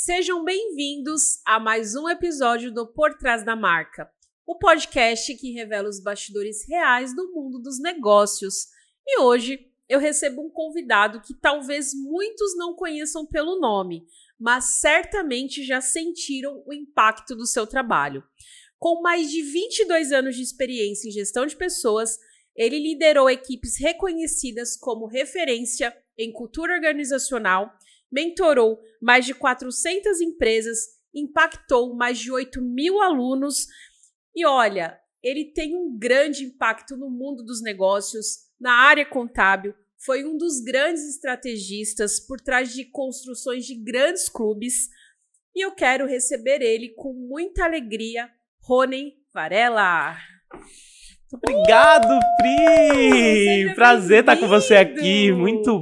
Sejam bem-vindos a mais um episódio do Por Trás da Marca, o podcast que revela os bastidores reais do mundo dos negócios. E hoje eu recebo um convidado que talvez muitos não conheçam pelo nome, mas certamente já sentiram o impacto do seu trabalho. Com mais de 22 anos de experiência em gestão de pessoas, ele liderou equipes reconhecidas como referência em cultura organizacional, mentorou mais de 400 empresas, impactou mais de 8.000 alunos e olha, ele tem um grande impacto no mundo dos negócios, na área contábil, foi um dos grandes estrategistas por trás de construções de grandes clubes e eu quero receber ele com muita alegria, Rony Varela. Obrigado, Pri! Prazer estar com você bem-vindo! aqui. Muito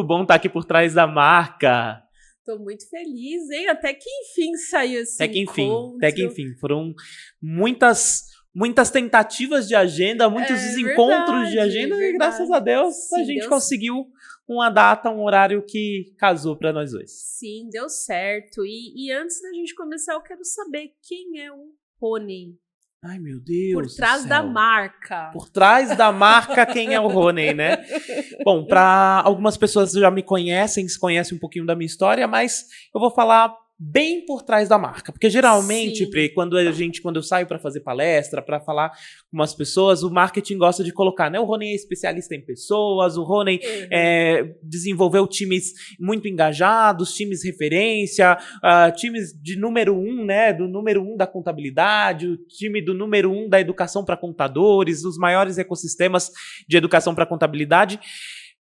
bom estar aqui por trás da marca. Tô muito feliz, hein? Até que enfim saiu esse encontro. Até que enfim. Foram muitas tentativas de agenda, muitos desencontros de agenda e graças a Deus a gente conseguiu uma data, um horário que casou para nós dois. Sim, deu certo. E antes da gente começar, eu quero saber quem é o Rony. Ai, meu Deus. Por trás da marca. Por trás da marca, quem é o Rony, né? Bom, para algumas pessoas já me conhecem, se conhecem um pouquinho da minha história, mas eu vou falar bem por trás da marca. Porque geralmente, Pri, quando eu saio para fazer palestra, para falar com umas pessoas, o marketing gosta de colocar, né? O Rony é especialista em pessoas, o Rony desenvolveu times muito engajados, times referência, times de número 1, né? Do número 1 da contabilidade, o time do número 1 da educação para contadores, os maiores ecossistemas de educação para contabilidade.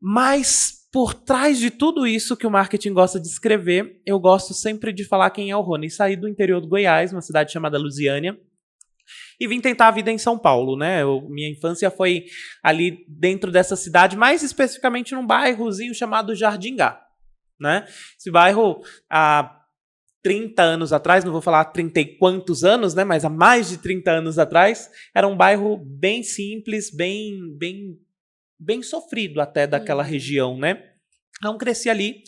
Mas por trás de tudo isso que o marketing gosta de escrever, eu gosto sempre de falar quem é o Rony. Saí do interior do Goiás, uma cidade chamada Lusiânia, e vim tentar a vida em São Paulo, né? Minha infância foi ali dentro dessa cidade, mais especificamente num bairrozinho chamado Jardingá, né? Esse bairro, há 30 anos atrás, não vou falar 30 e quantos anos, né? Mas há mais de 30 anos atrás, era um bairro bem simples, bem sofrido até daquela região, né? Então, cresci ali,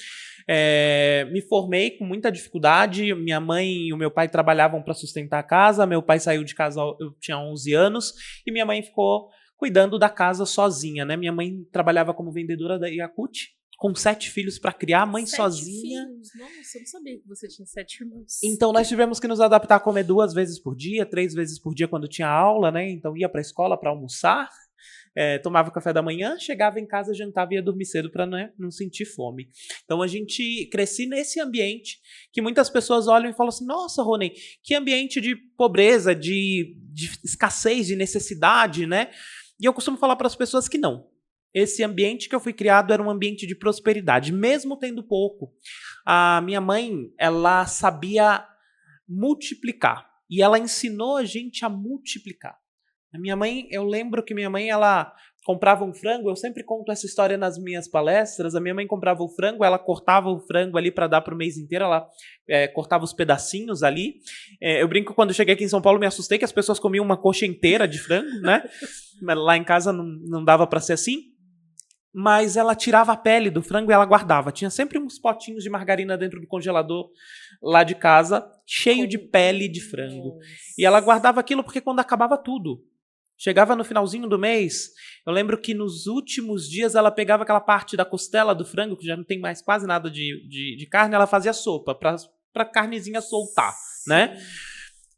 me formei com muita dificuldade, minha mãe e o meu pai trabalhavam para sustentar a casa, meu pai saiu de casa, eu tinha 11 anos, e minha mãe ficou cuidando da casa sozinha, né? Minha mãe trabalhava como vendedora da Yakult, com 7 filhos para criar, mãe 7 sozinha. Filhos? Nossa, eu não sabia que você tinha 7 irmãos. Então, nós tivemos que nos adaptar a comer 2 vezes por dia, 3 vezes por dia quando tinha aula, né? Então, ia para a escola para almoçar, tomava café da manhã, chegava em casa, jantava e ia dormir cedo para não sentir fome. Então a gente cresci nesse ambiente que muitas pessoas olham e falam assim, nossa, Rony, que ambiente de pobreza, de escassez, de necessidade, né? E eu costumo falar para as pessoas que não. Esse ambiente que eu fui criado era um ambiente de prosperidade, mesmo tendo pouco. A minha mãe, ela sabia multiplicar e ela ensinou a gente a multiplicar. A minha mãe, eu lembro que minha mãe, ela comprava um frango, eu sempre conto essa história nas minhas palestras, a minha mãe comprava o frango, ela cortava o frango ali para dar para o mês inteiro, ela cortava os pedacinhos ali. Eu brinco, quando eu cheguei aqui em São Paulo, me assustei que as pessoas comiam uma coxa inteira de frango, né? Lá em casa não dava para ser assim. Mas ela tirava a pele do frango e ela guardava. Tinha sempre uns potinhos de margarina dentro do congelador lá de casa, cheio de pele de frango. E ela guardava aquilo porque quando acabava tudo, chegava no finalzinho do mês, eu lembro que nos últimos dias ela pegava aquela parte da costela do frango, que já não tem mais quase nada de carne, ela fazia sopa pra carnezinha soltar, né?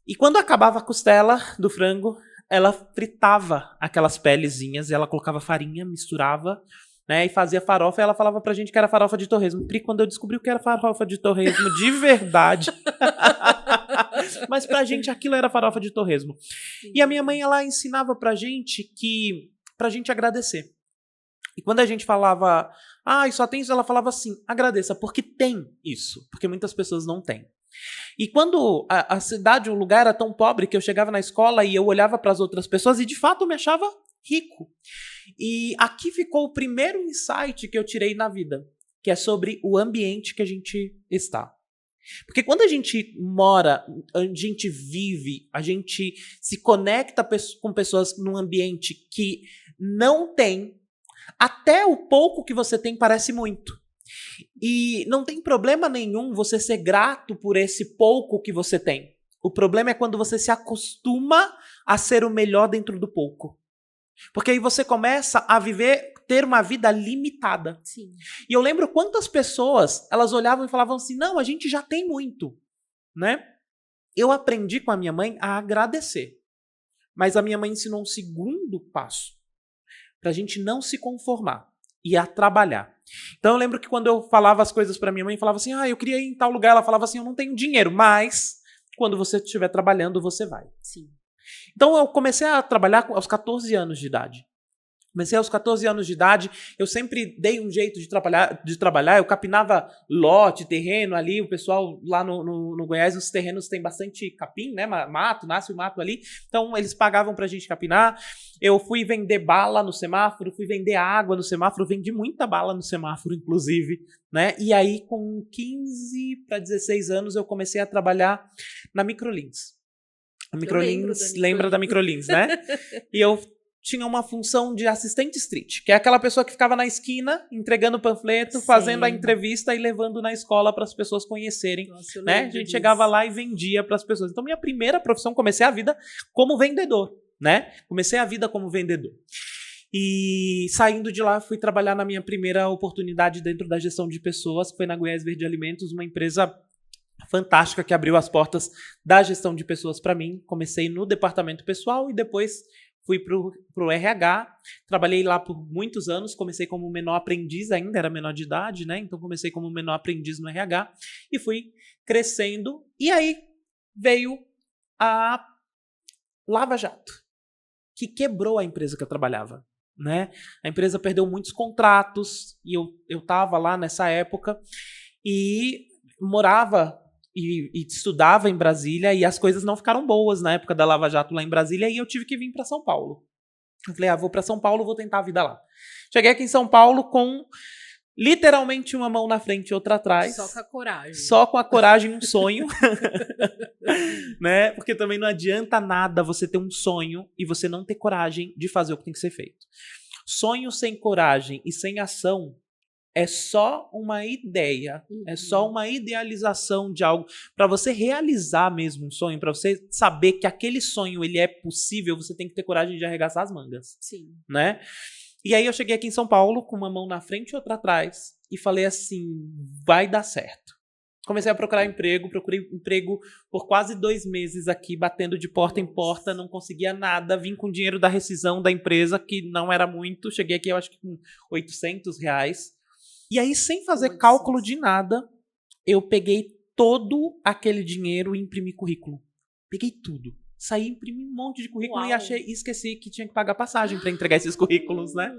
E quando acabava a costela do frango, ela fritava aquelas pelezinhas, ela colocava farinha, misturava, né, e fazia farofa, e ela falava pra gente que era farofa de torresmo. Pri, quando eu descobri o que era farofa de torresmo de verdade, mas pra gente aquilo era farofa de torresmo. E a minha mãe, ela ensinava pra gente pra gente agradecer. E quando a gente falava, só tem isso, ela falava assim, agradeça, porque tem isso, porque muitas pessoas não têm. E quando a cidade, o lugar era tão pobre que eu chegava na escola e eu olhava para as outras pessoas e de fato eu me achava rico. E aqui ficou o primeiro insight que eu tirei na vida, que é sobre o ambiente que a gente está. Porque quando a gente mora, a gente vive, a gente se conecta com pessoas num ambiente que não tem, até o pouco que você tem parece muito. E não tem problema nenhum você ser grato por esse pouco que você tem. O problema é quando você se acostuma a ser o melhor dentro do pouco. Porque aí você começa a ter uma vida limitada. Sim. E eu lembro quantas pessoas, elas olhavam e falavam assim, não, a gente já tem muito, né? Eu aprendi com a minha mãe a agradecer. Mas a minha mãe ensinou um segundo passo para a gente não se conformar e a trabalhar. Então eu lembro que quando eu falava as coisas para minha mãe, falava assim, eu queria ir em tal lugar, ela falava assim, eu não tenho dinheiro, mas quando você estiver trabalhando, você vai. Sim. Então eu comecei a trabalhar aos 14 anos de idade. Comecei aos 14 anos de idade, eu sempre dei um jeito de trabalhar, eu capinava lote, terreno ali, o pessoal lá no Goiás, os terrenos tem bastante capim, né, mato, nasce o mato ali, então eles pagavam pra gente capinar. Eu fui vender bala no semáforo, fui vender água no semáforo, vendi muita bala no semáforo, inclusive, né, e aí com 15 para 16 anos eu comecei a trabalhar na Microlins. A Microlins, lembra da Microlins, né? E eu tinha uma função de assistente street, que é aquela pessoa que ficava na esquina entregando panfleto, sim, fazendo a entrevista e levando na escola para as pessoas conhecerem. Nossa, né? A gente chegava lá e vendia para as pessoas. Então, minha primeira profissão, comecei a vida como vendedor, né? Comecei a vida como vendedor. E saindo de lá, fui trabalhar na minha primeira oportunidade dentro da gestão de pessoas, que foi na Goiás Verde Alimentos, uma empresa fantástica que abriu as portas da gestão de pessoas para mim. Comecei no departamento pessoal e depois fui pro RH, trabalhei lá por muitos anos, comecei como menor aprendiz, ainda era menor de idade, né? Então comecei como menor aprendiz no RH e fui crescendo. E aí veio a Lava Jato, que quebrou a empresa que eu trabalhava, né? A empresa perdeu muitos contratos e eu tava lá nessa época e morava e estudava em Brasília e as coisas não ficaram boas na época da Lava Jato lá em Brasília e eu tive que vir para São Paulo. Eu falei, vou para São Paulo, vou tentar a vida lá. Cheguei aqui em São Paulo com literalmente uma mão na frente e outra atrás. Só com a coragem. Só com a coragem e um sonho. Né? Porque também não adianta nada você ter um sonho e você não ter coragem de fazer o que tem que ser feito. Sonho sem coragem e sem ação é só uma ideia, é só uma idealização de algo. Para você realizar mesmo um sonho, para você saber que aquele sonho ele é possível, você tem que ter coragem de arregaçar as mangas. Sim. Né? E aí eu cheguei aqui em São Paulo com uma mão na frente e outra atrás e falei assim, vai dar certo. Comecei a procurar emprego, procurei emprego por quase 2 meses aqui, batendo de porta em porta, não conseguia nada, vim com dinheiro da rescisão da empresa, que não era muito, cheguei aqui eu acho que com R$800. E aí, sem fazer cálculo de nada, eu peguei todo aquele dinheiro e imprimi currículo. Peguei tudo. Saí, imprimi um monte de currículo e esqueci que tinha que pagar passagem para entregar esses currículos, né?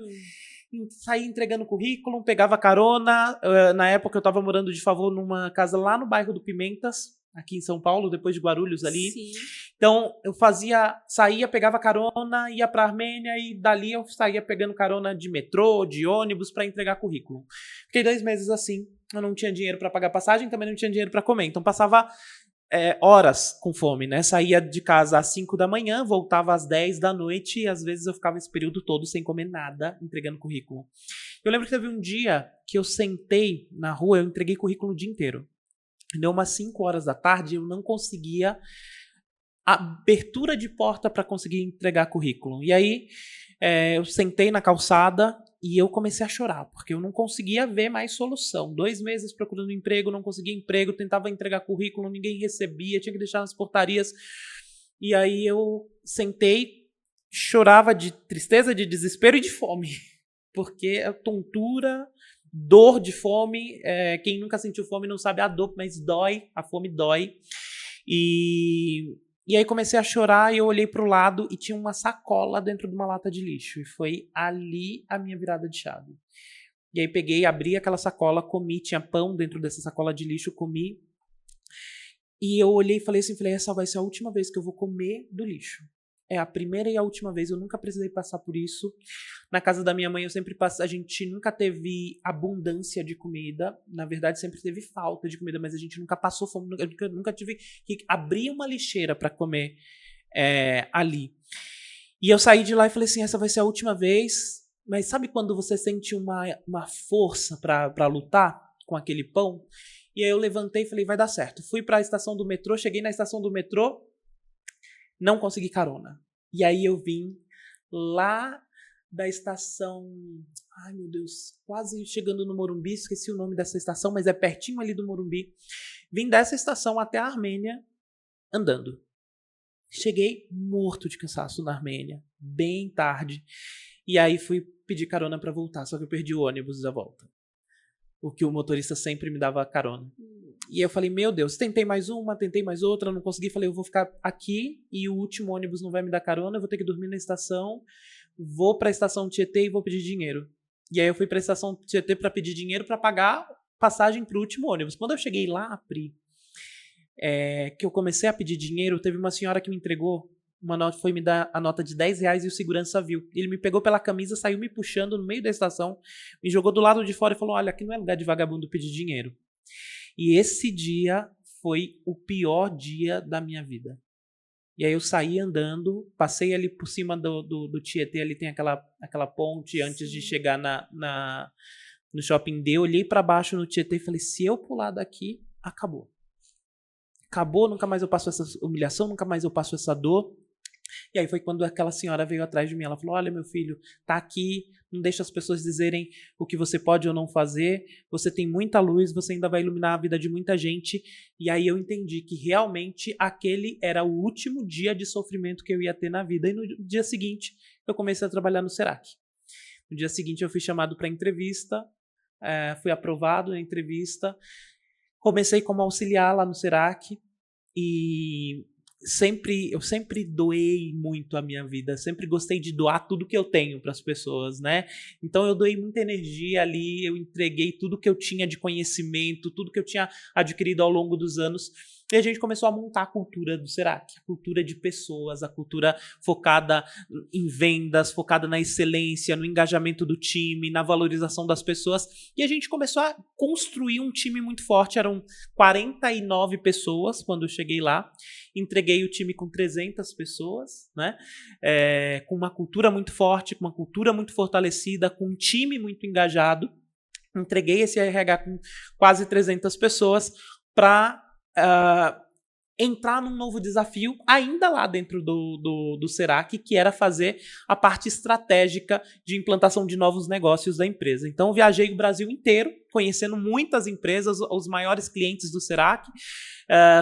Saí entregando currículo, pegava carona. Na época eu estava morando de favor numa casa lá no bairro do Pimentas, aqui em São Paulo, depois de Guarulhos ali. Sim. Então eu saía, pegava carona, ia para Armênia e dali eu saía pegando carona de metrô, de ônibus para entregar currículo. Fiquei 2 meses assim, eu não tinha dinheiro para pagar passagem, também não tinha dinheiro para comer, então passava horas com fome, né? Saía de casa às 5 da manhã, voltava às 10 da noite e às vezes eu ficava esse período todo sem comer nada, entregando currículo. Eu lembro que teve um dia que eu sentei na rua, eu entreguei currículo o dia inteiro. Deu umas 5 horas da tarde, eu não conseguia abertura de porta para conseguir entregar currículo. E aí eu sentei na calçada e eu comecei a chorar, porque eu não conseguia ver mais solução. 2 meses procurando emprego, não conseguia emprego, tentava entregar currículo, ninguém recebia, tinha que deixar nas portarias. E aí eu sentei, chorava de tristeza, de desespero e de fome, porque a tontura, dor de fome, quem nunca sentiu fome não sabe a dor, mas dói, a fome dói. E aí comecei a chorar e eu olhei pro lado e tinha uma sacola dentro de uma lata de lixo. E foi ali a minha virada de chave. E aí peguei, abri aquela sacola, comi, tinha pão dentro dessa sacola de lixo, comi. E eu olhei e falei assim, essa vai ser a última vez que eu vou comer do lixo. É a primeira e a última vez, eu nunca precisei passar por isso. Na casa da minha mãe, a gente nunca teve abundância de comida. Na verdade, sempre teve falta de comida, mas a gente nunca passou fome, nunca tive que abrir uma lixeira para comer ali. E eu saí de lá e falei assim, essa vai ser a última vez. Mas sabe quando você sente uma força para lutar com aquele pão? E aí eu levantei e falei, vai dar certo. Fui para a estação do metrô, cheguei na estação do metrô, não consegui carona. E aí eu vim lá da estação... Ai, meu Deus, quase chegando no Morumbi, esqueci o nome dessa estação, mas é pertinho ali do Morumbi. Vim dessa estação até a Armênia andando. Cheguei morto de cansaço na Armênia, bem tarde. E aí fui pedir carona para voltar, só que eu perdi o ônibus da volta. Porque o motorista sempre me dava carona. E eu falei, meu Deus, tentei mais uma, tentei mais outra, não consegui. Falei, eu vou ficar aqui e o último ônibus não vai me dar carona, eu vou ter que dormir na estação. Vou para a estação Tietê e vou pedir dinheiro. E aí eu fui para a estação Tietê para pedir dinheiro para pagar passagem para o último ônibus. Quando eu cheguei lá, Pri, que eu comecei a pedir dinheiro, teve uma senhora que me entregou uma nota, foi me dar a nota de R$10 e o segurança viu. Ele me pegou pela camisa, saiu me puxando no meio da estação, me jogou do lado de fora e falou, olha, aqui não é lugar de vagabundo pedir dinheiro. E esse dia foi o pior dia da minha vida. E aí eu saí andando, passei ali por cima do Tietê, ali tem aquela ponte antes de chegar no Shopping D, olhei para baixo no Tietê e falei, se eu pular daqui, acabou. Acabou, nunca mais eu passo essa humilhação, nunca mais eu passo essa dor. E aí foi quando aquela senhora veio atrás de mim, ela falou, olha meu filho, tá aqui, não deixa as pessoas dizerem o que você pode ou não fazer, você tem muita luz, você ainda vai iluminar a vida de muita gente. E aí eu entendi que realmente aquele era o último dia de sofrimento que eu ia ter na vida. E no dia seguinte eu comecei a trabalhar no Serac. No dia seguinte eu fui chamado para entrevista, fui aprovado na entrevista, comecei como auxiliar lá no Serac e eu sempre doei muito a minha vida, sempre gostei de doar tudo que eu tenho para as pessoas, né? Então eu doei muita energia ali, eu entreguei tudo que eu tinha de conhecimento, tudo que eu tinha adquirido ao longo dos anos. E a gente começou a montar a cultura do Serac, a cultura de pessoas, a cultura focada em vendas, focada na excelência, no engajamento do time, na valorização das pessoas. E a gente começou a construir um time muito forte. Eram 49 pessoas quando eu cheguei lá. Entreguei o time com 300 pessoas, né? Com uma cultura muito forte, com uma cultura muito fortalecida, com um time muito engajado. Entreguei esse RH com quase 300 pessoas para entrar num novo desafio ainda lá dentro do Serac, que era fazer a parte estratégica de implantação de novos negócios da empresa. Então, viajei o Brasil inteiro, conhecendo muitas empresas, os maiores clientes do Serac.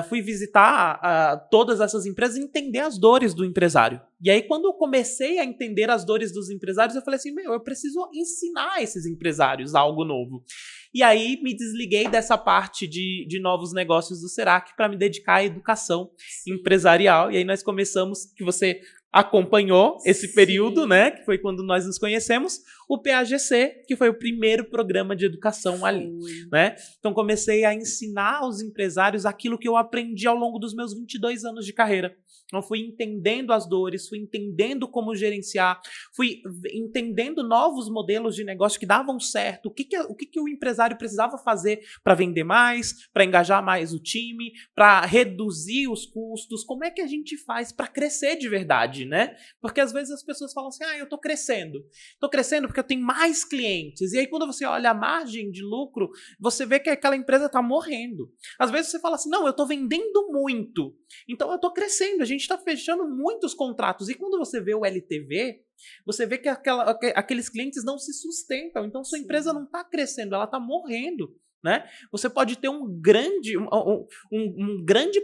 Fui visitar todas essas empresas e entender as dores do empresário. E aí, quando eu comecei a entender as dores dos empresários, eu falei assim, eu preciso ensinar esses empresários algo novo. E aí, me desliguei dessa parte de novos negócios do Serac para me dedicar à educação empresarial. E aí, nós começamos, que você acompanhou esse período, né, que foi quando nós nos conhecemos, o PAGC, que foi o primeiro programa de educação ali, né? Então comecei a ensinar aos empresários aquilo que eu aprendi ao longo dos meus 22 anos de carreira. Então fui entendendo as dores, fui entendendo como gerenciar, fui entendendo novos modelos de negócio que davam certo, o que o empresário precisava fazer para vender mais, para engajar mais o time, para reduzir os custos, como é que a gente faz para crescer de verdade, né? Porque às vezes as pessoas falam assim, eu tô crescendo porque eu tenho mais clientes. E aí quando você olha a margem de lucro, você vê que aquela empresa tá morrendo. Às vezes você fala assim, não, eu tô vendendo muito, então eu tô crescendo, a gente está fechando muitos contratos. E quando você vê o LTV, você vê que aqueles clientes não se sustentam. Então, sua empresa não está crescendo, ela está morrendo, né? Você pode ter um grande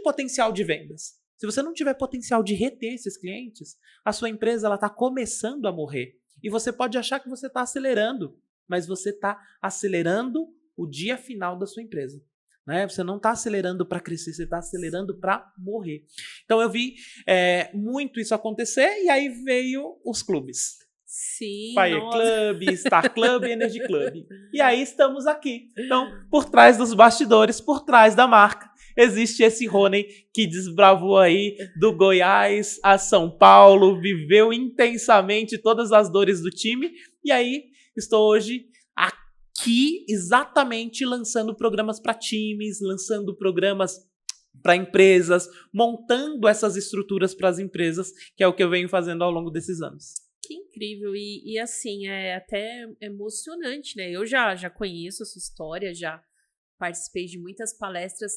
potencial de vendas. Se você não tiver potencial de reter esses clientes, a sua empresa está começando a morrer. E você pode achar que você está acelerando, mas você está acelerando o dia final da sua empresa. Né? Você não está acelerando para crescer, você está acelerando para morrer. Então eu vi muito isso acontecer e aí veio os clubes. Sim, Fire Club, Star Club e Energy Club. E aí estamos aqui. Então, por trás dos bastidores, por trás da marca, existe esse Rony que desbravou aí do Goiás a São Paulo, viveu intensamente todas as dores do time. E aí estou hoje aqui exatamente lançando programas para times, lançando programas para empresas, montando essas estruturas para as empresas, que é o que eu venho fazendo ao longo desses anos. Que incrível. E assim, é até emocionante, né? Eu já conheço a sua história, já participei de muitas palestras,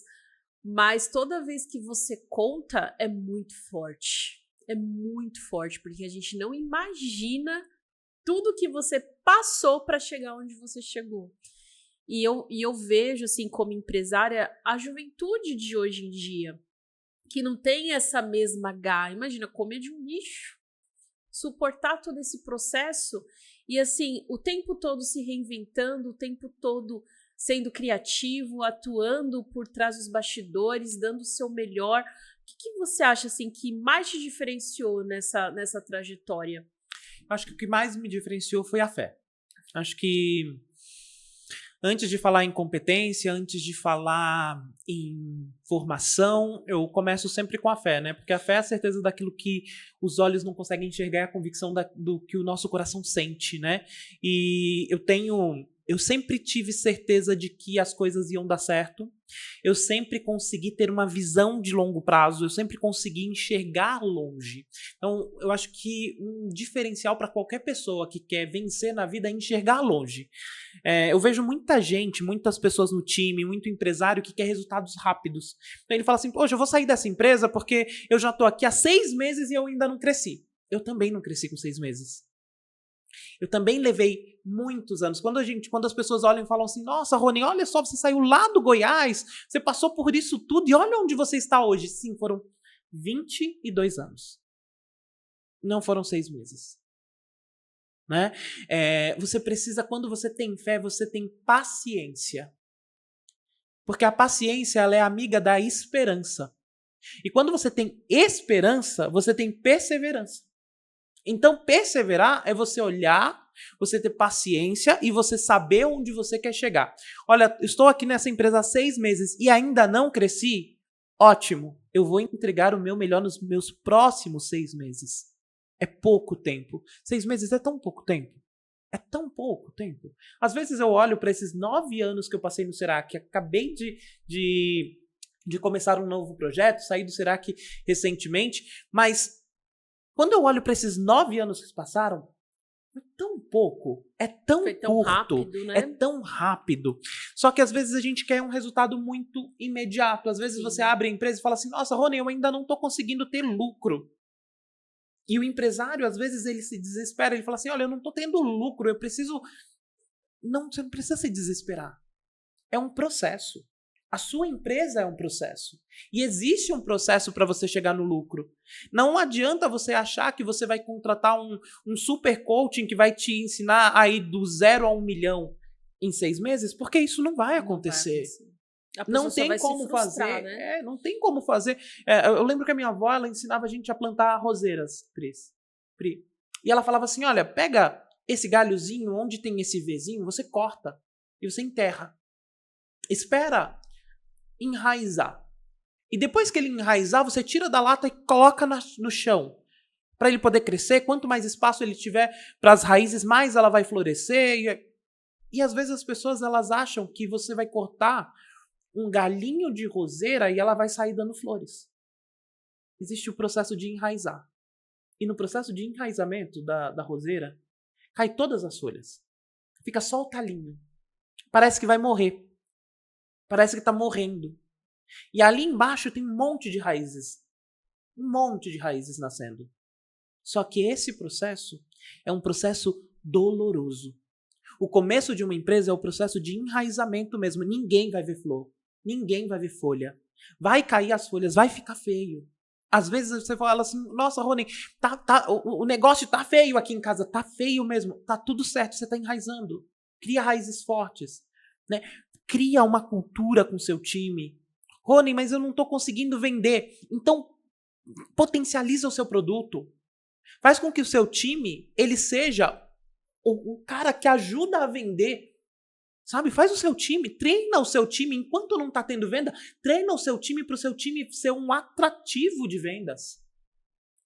mas toda vez que você conta é muito forte. É muito forte, porque a gente não imagina tudo que você passou para chegar onde você chegou. E eu vejo, assim, como empresária, a juventude de hoje em dia, que não tem essa mesma garra. Imagina, comer de um lixo, suportar todo esse processo e, assim, o tempo todo se reinventando, o tempo todo sendo criativo, atuando por trás dos bastidores, dando o seu melhor. O que você acha, assim, que mais te diferenciou nessa trajetória? Acho que o que mais me diferenciou foi a fé. Acho que antes de falar em competência, antes de falar em formação, eu começo sempre com a fé, né? Porque a fé é a certeza daquilo que os olhos não conseguem enxergar, é a convicção do que o nosso coração sente, né? E eu sempre tive certeza de que as coisas iam dar certo. Eu sempre consegui ter uma visão de longo prazo, eu sempre consegui enxergar longe. Então, eu acho que um diferencial para qualquer pessoa que quer vencer na vida é enxergar longe. Eu vejo muita gente, muitas pessoas no time, muito empresário que quer resultados rápidos. Então ele fala assim, poxa, eu vou sair dessa empresa porque eu já estou aqui há 6 meses e eu ainda não cresci. Eu também não cresci com 6 meses. Eu também levei muitos anos. Quando as pessoas olham e falam assim, nossa, Rony, olha só, você saiu lá do Goiás, você passou por isso tudo e olha onde você está hoje. Sim, foram 22 anos. Não foram 6 meses. Né? Você precisa, quando você tem fé, você tem paciência. Porque a paciência, ela é amiga da esperança. E quando você tem esperança, você tem perseverança. Então, perseverar é você olhar, você ter paciência e você saber onde você quer chegar. Olha, estou aqui nessa empresa há 6 meses e ainda não cresci? Ótimo, eu vou entregar o meu melhor nos meus próximos 6 meses. É pouco tempo. 6 meses é tão pouco tempo. É tão pouco tempo. Às vezes eu olho para esses 9 anos que eu passei no Serac, acabei de começar um novo projeto, saí do Serac recentemente, mas quando eu olho para esses 9 anos que se passaram, é tão pouco, é tão curto, rápido, né? é tão rápido. Só que às vezes a gente quer um resultado muito imediato. Às vezes você abre a empresa e fala assim, nossa, Rony, eu ainda não estou conseguindo ter lucro. E o empresário, às vezes, ele se desespera, ele fala assim, olha, eu não estou tendo lucro, eu preciso... Não, você não precisa se desesperar. É um processo. A sua empresa é um processo. E existe um processo para você chegar no lucro. Não adianta você achar que você vai contratar um super coaching que vai te ensinar aí do 0 a 1 milhão em 6 meses, porque isso não vai acontecer. Não tem como fazer. Né? Não tem como fazer. Eu lembro que a minha avó, ela ensinava a gente a plantar roseiras, Pri. E ela falava assim, olha, pega esse galhozinho, onde tem esse Vzinho, você corta e você enterra. Espera enraizar. E depois que ele enraizar, você tira da lata e coloca no chão. Para ele poder crescer, quanto mais espaço ele tiver para as raízes, mais ela vai florescer. E às vezes as pessoas elas acham que você vai cortar um galinho de roseira e ela vai sair dando flores. Existe o processo de enraizar. E no processo de enraizamento da roseira, cai todas as folhas. Fica só o talinho. Parece que vai morrer. Parece que está morrendo. E ali embaixo tem um monte de raízes. Um monte de raízes nascendo. Só que esse processo é um processo doloroso. O começo de uma empresa é o processo de enraizamento mesmo. Ninguém vai ver flor. Ninguém vai ver folha. Vai cair as folhas, vai ficar feio. Às vezes você fala assim, nossa, Rony, o negócio tá feio aqui em casa. Tá feio mesmo. Tá tudo certo, você tá enraizando. Cria raízes fortes. Né? Cria uma cultura com seu time. Rony, mas eu não estou conseguindo vender. Então, potencializa o seu produto. Faz com que o seu time, ele seja o cara que ajuda a vender. Sabe? Faz o seu time, treina o seu time. Enquanto não está tendo venda, treina o seu time para o seu time ser um atrativo de vendas.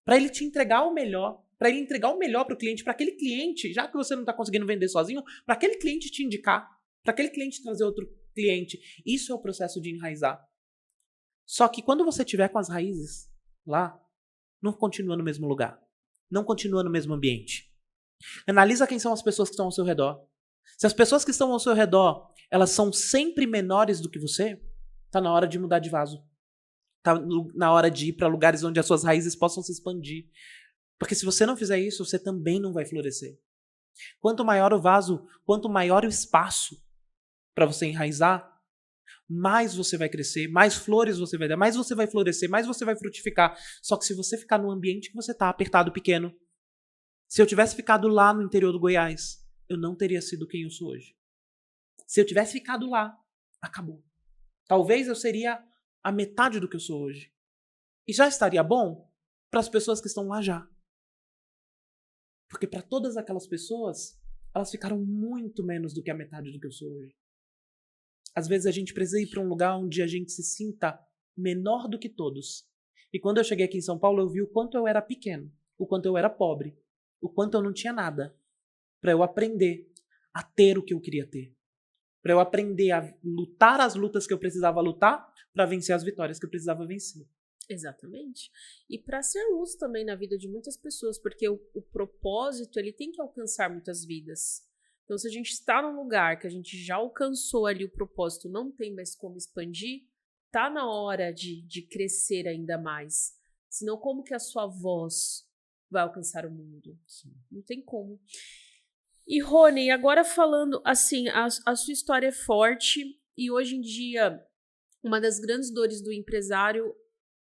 Para ele te entregar o melhor. Para ele entregar o melhor para o cliente. Para aquele cliente, já que você não está conseguindo vender sozinho, para aquele cliente te indicar. Para aquele cliente trazer outro cliente. Isso é o processo de enraizar. Só que quando você estiver com as raízes lá, não continua no mesmo lugar. Não continua no mesmo ambiente. Analisa quem são as pessoas que estão ao seu redor. Se as pessoas que estão ao seu redor, elas são sempre menores do que você, tá na hora de mudar de vaso. Tá na hora de ir para lugares onde as suas raízes possam se expandir. Porque se você não fizer isso, você também não vai florescer. Quanto maior o vaso, quanto maior o espaço para você enraizar, mais você vai crescer, mais flores você vai dar, mais você vai florescer, mais você vai frutificar. Só que se você ficar no ambiente que você está, apertado, pequeno, se eu tivesse ficado lá no interior do Goiás, eu não teria sido quem eu sou hoje. Se eu tivesse ficado lá, acabou. Talvez eu seria a metade do que eu sou hoje. E já estaria bom para as pessoas que estão lá já. Porque para todas aquelas pessoas, elas ficaram muito menos do que a metade do que eu sou hoje. Às vezes a gente precisa ir para um lugar onde a gente se sinta menor do que todos. E quando eu cheguei aqui em São Paulo, eu vi o quanto eu era pequeno, o quanto eu era pobre, o quanto eu não tinha nada, para eu aprender a ter o que eu queria ter. Para eu aprender a lutar as lutas que eu precisava lutar, para vencer as vitórias que eu precisava vencer. Exatamente. E para ser luz também na vida de muitas pessoas, porque o propósito, ele tem que alcançar muitas vidas. Então, se a gente está num lugar que a gente já alcançou ali o propósito, não tem mais como expandir, tá na hora de crescer ainda mais. Senão, como que a sua voz vai alcançar o mundo? Sim. Não tem como. E, Rony, agora falando, assim, a sua história é forte e hoje em dia, uma das grandes dores do empresário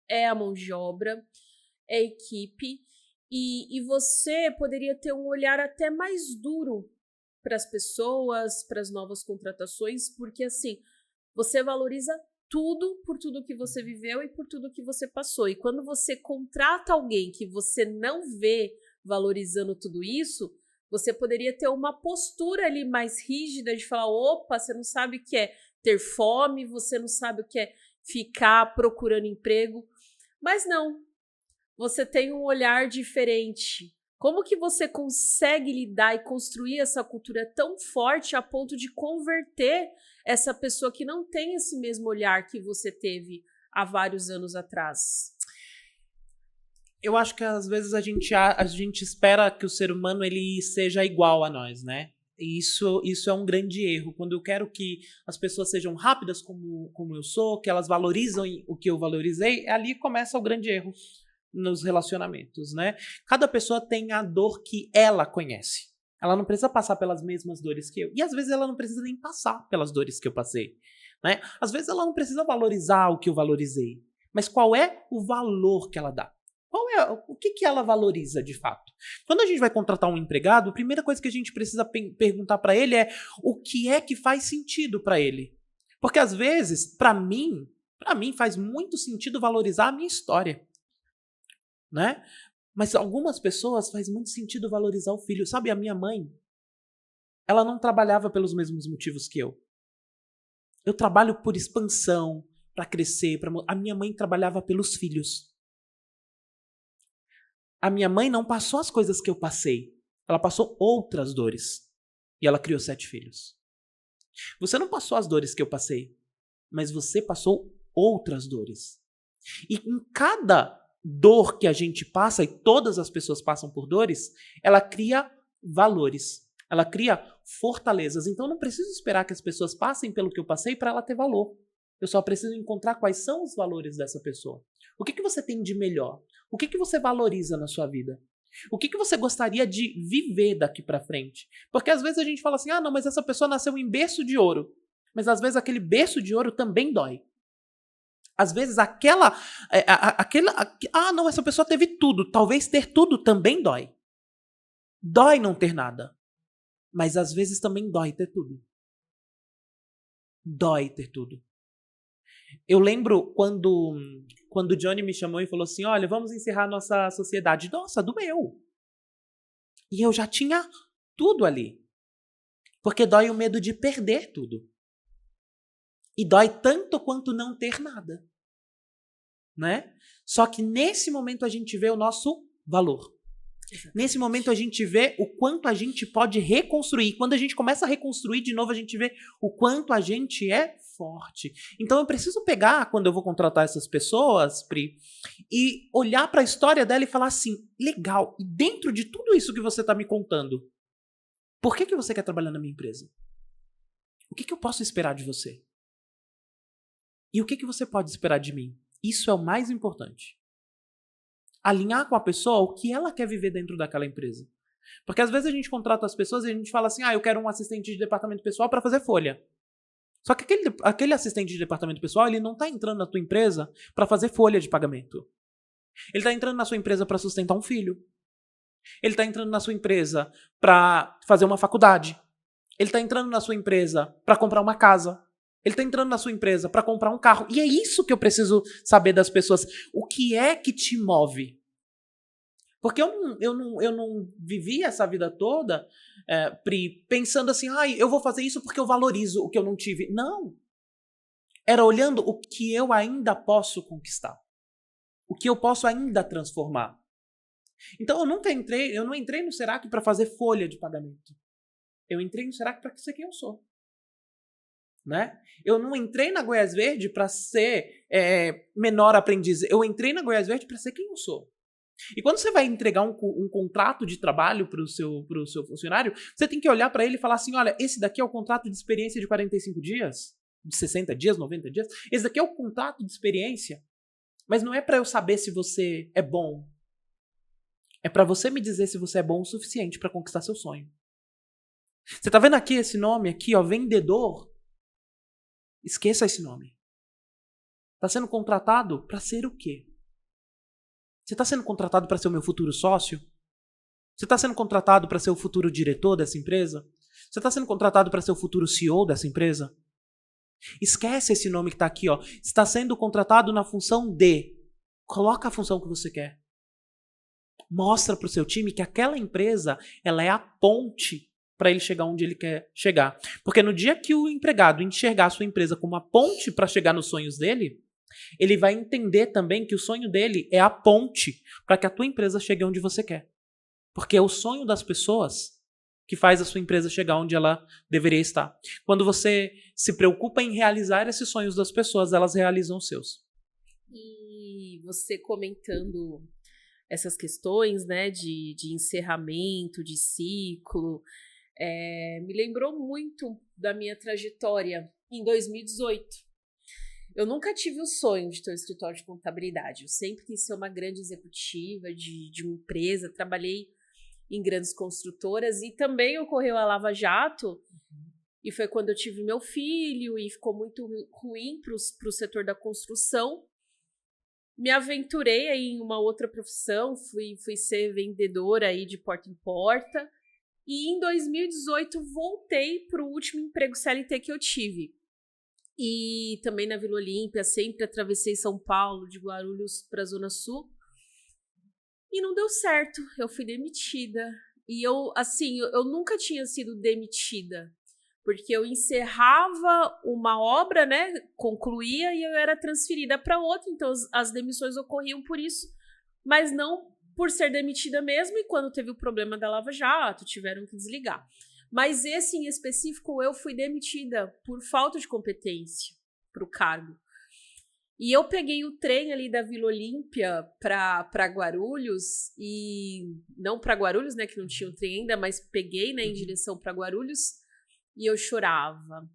é a mão de obra, é a equipe, e você poderia ter um olhar até mais duro para as pessoas, para as novas contratações, porque assim, você valoriza tudo por tudo que você viveu e por tudo que você passou. E quando você contrata alguém que você não vê valorizando tudo isso, você poderia ter uma postura ali mais rígida de falar, opa, você não sabe o que é ter fome, você não sabe o que é ficar procurando emprego. Mas não, você tem um olhar diferente. Como que você consegue lidar e construir essa cultura tão forte a ponto de converter essa pessoa que não tem esse mesmo olhar que você teve há vários anos atrás? Eu acho que às vezes a gente espera que o ser humano ele seja igual a nós, né? E isso é um grande erro. Quando eu quero que as pessoas sejam rápidas como eu sou, que elas valorizem o que eu valorizei, ali começa o grande erro nos relacionamentos, né? Cada pessoa tem a dor que ela conhece. Ela não precisa passar pelas mesmas dores que eu. E às vezes ela não precisa nem passar pelas dores que eu passei, né? Às vezes ela não precisa valorizar o que eu valorizei. Mas qual é o valor que ela dá? O que ela valoriza de fato? Quando a gente vai contratar um empregado, a primeira coisa que a gente precisa perguntar para ele é o que é que faz sentido para ele. Porque às vezes, para mim faz muito sentido valorizar a minha história, né? Mas algumas pessoas faz muito sentido valorizar o filho. Sabe, a minha mãe, ela não trabalhava pelos mesmos motivos que eu. Eu trabalho por expansão, para crescer. A minha mãe trabalhava pelos filhos. A minha mãe não passou as coisas que eu passei. Ela passou outras dores. E ela criou 7 filhos. Você não passou as dores que eu passei, mas você passou outras dores. E em cada dor que a gente passa, e todas as pessoas passam por dores, ela cria valores. Ela cria fortalezas. Então eu não preciso esperar que as pessoas passem pelo que eu passei para ela ter valor. Eu só preciso encontrar quais são os valores dessa pessoa. O que você tem de melhor? O que você valoriza na sua vida? O que você gostaria de viver daqui para frente? Porque às vezes a gente fala assim, não, mas essa pessoa nasceu em berço de ouro. Mas às vezes aquele berço de ouro também dói. Às vezes não, essa pessoa teve tudo. Talvez ter tudo também dói. Dói não ter nada. Mas às vezes também dói ter tudo. Dói ter tudo. Eu lembro quando o Johnny me chamou e falou assim, olha, vamos encerrar nossa sociedade. Nossa, doeu. E eu já tinha tudo ali. Porque dói o medo de perder tudo. E dói tanto quanto não ter nada. Né? Só que nesse momento a gente vê o nosso valor. Exatamente. Nesse momento a gente vê o quanto a gente pode reconstruir. Quando a gente começa a reconstruir de novo, a gente vê o quanto a gente é forte. Então eu preciso pegar, quando eu vou contratar essas pessoas, Pri, e olhar para a história dela e falar assim, legal, e dentro de tudo isso que você está me contando, por que você quer trabalhar na minha empresa? O que eu posso esperar de você? E o que você pode esperar de mim? Isso é o mais importante. Alinhar com a pessoa o que ela quer viver dentro daquela empresa. Porque às vezes a gente contrata as pessoas e a gente fala assim, eu quero um assistente de departamento pessoal para fazer folha. Só que aquele assistente de departamento pessoal, ele não está entrando na tua empresa para fazer folha de pagamento. Ele está entrando na sua empresa para sustentar um filho. Ele está entrando na sua empresa para fazer uma faculdade. Ele está entrando na sua empresa para comprar uma casa. Ele está entrando na sua empresa para comprar um carro. E é isso que eu preciso saber das pessoas. O que é que te move? Porque eu não vivi essa vida toda, Pri, pensando assim, eu vou fazer isso porque eu valorizo o que eu não tive. Não. Era olhando o que eu ainda posso conquistar. O que eu posso ainda transformar. Então eu não entrei no Serac para fazer folha de pagamento. Eu entrei no Serac para ser quem eu sou. Né? Eu não entrei na Goiás Verde para ser menor aprendiz. Eu entrei na Goiás Verde para ser quem eu sou. E quando você vai entregar um contrato de trabalho para o seu funcionário, você tem que olhar para ele e falar assim, olha, esse daqui é o contrato de experiência de 45 dias, de 60 dias, 90 dias. Esse daqui é o contrato de experiência. Mas não é para eu saber se você é bom. É para você me dizer se você é bom o suficiente para conquistar seu sonho. Você tá vendo aqui esse nome aqui, ó, vendedor? Esqueça esse nome. Tá sendo contratado para ser o quê? Você está sendo contratado para ser o meu futuro sócio? Você está sendo contratado para ser o futuro diretor dessa empresa? Você está sendo contratado para ser o futuro CEO dessa empresa? Esquece esse nome que está aqui, ó. Está sendo contratado na função de. Coloca a função que você quer. Mostra para o seu time que aquela empresa ela é a ponte para ele chegar onde ele quer chegar. Porque no dia que o empregado enxergar a sua empresa como a ponte para chegar nos sonhos dele, ele vai entender também que o sonho dele é a ponte para que a tua empresa chegue onde você quer. Porque é o sonho das pessoas que faz a sua empresa chegar onde ela deveria estar. Quando você se preocupa em realizar esses sonhos das pessoas, elas realizam os seus. E você comentando essas questões, né, de encerramento, de ciclo, me lembrou muito da minha trajetória em 2018. Eu nunca tive o sonho de ter um escritório de contabilidade. Eu sempre quis ser uma grande executiva de uma empresa. Trabalhei em grandes construtoras e também ocorreu a Lava Jato. E foi quando eu tive meu filho e ficou muito ruim para o setor da construção. Me aventurei aí em uma outra profissão. Fui ser vendedora aí de porta em porta. E em 2018 voltei para o último emprego CLT que eu tive. E também na Vila Olímpia, sempre atravessei São Paulo, de Guarulhos para a Zona Sul. E não deu certo, eu fui demitida. E eu nunca tinha sido demitida, porque eu encerrava uma obra, né, concluía e eu era transferida para outra. Então as demissões ocorriam por isso, mas não por ser demitida mesmo. E quando teve o problema da Lava Jato, tiveram que desligar. Mas esse em específico eu fui demitida por falta de competência para o cargo. E eu peguei o trem ali da Vila Olímpia para Guarulhos, e não para Guarulhos, né, que não tinha o trem ainda, mas peguei, né, em direção para Guarulhos, e eu chorava.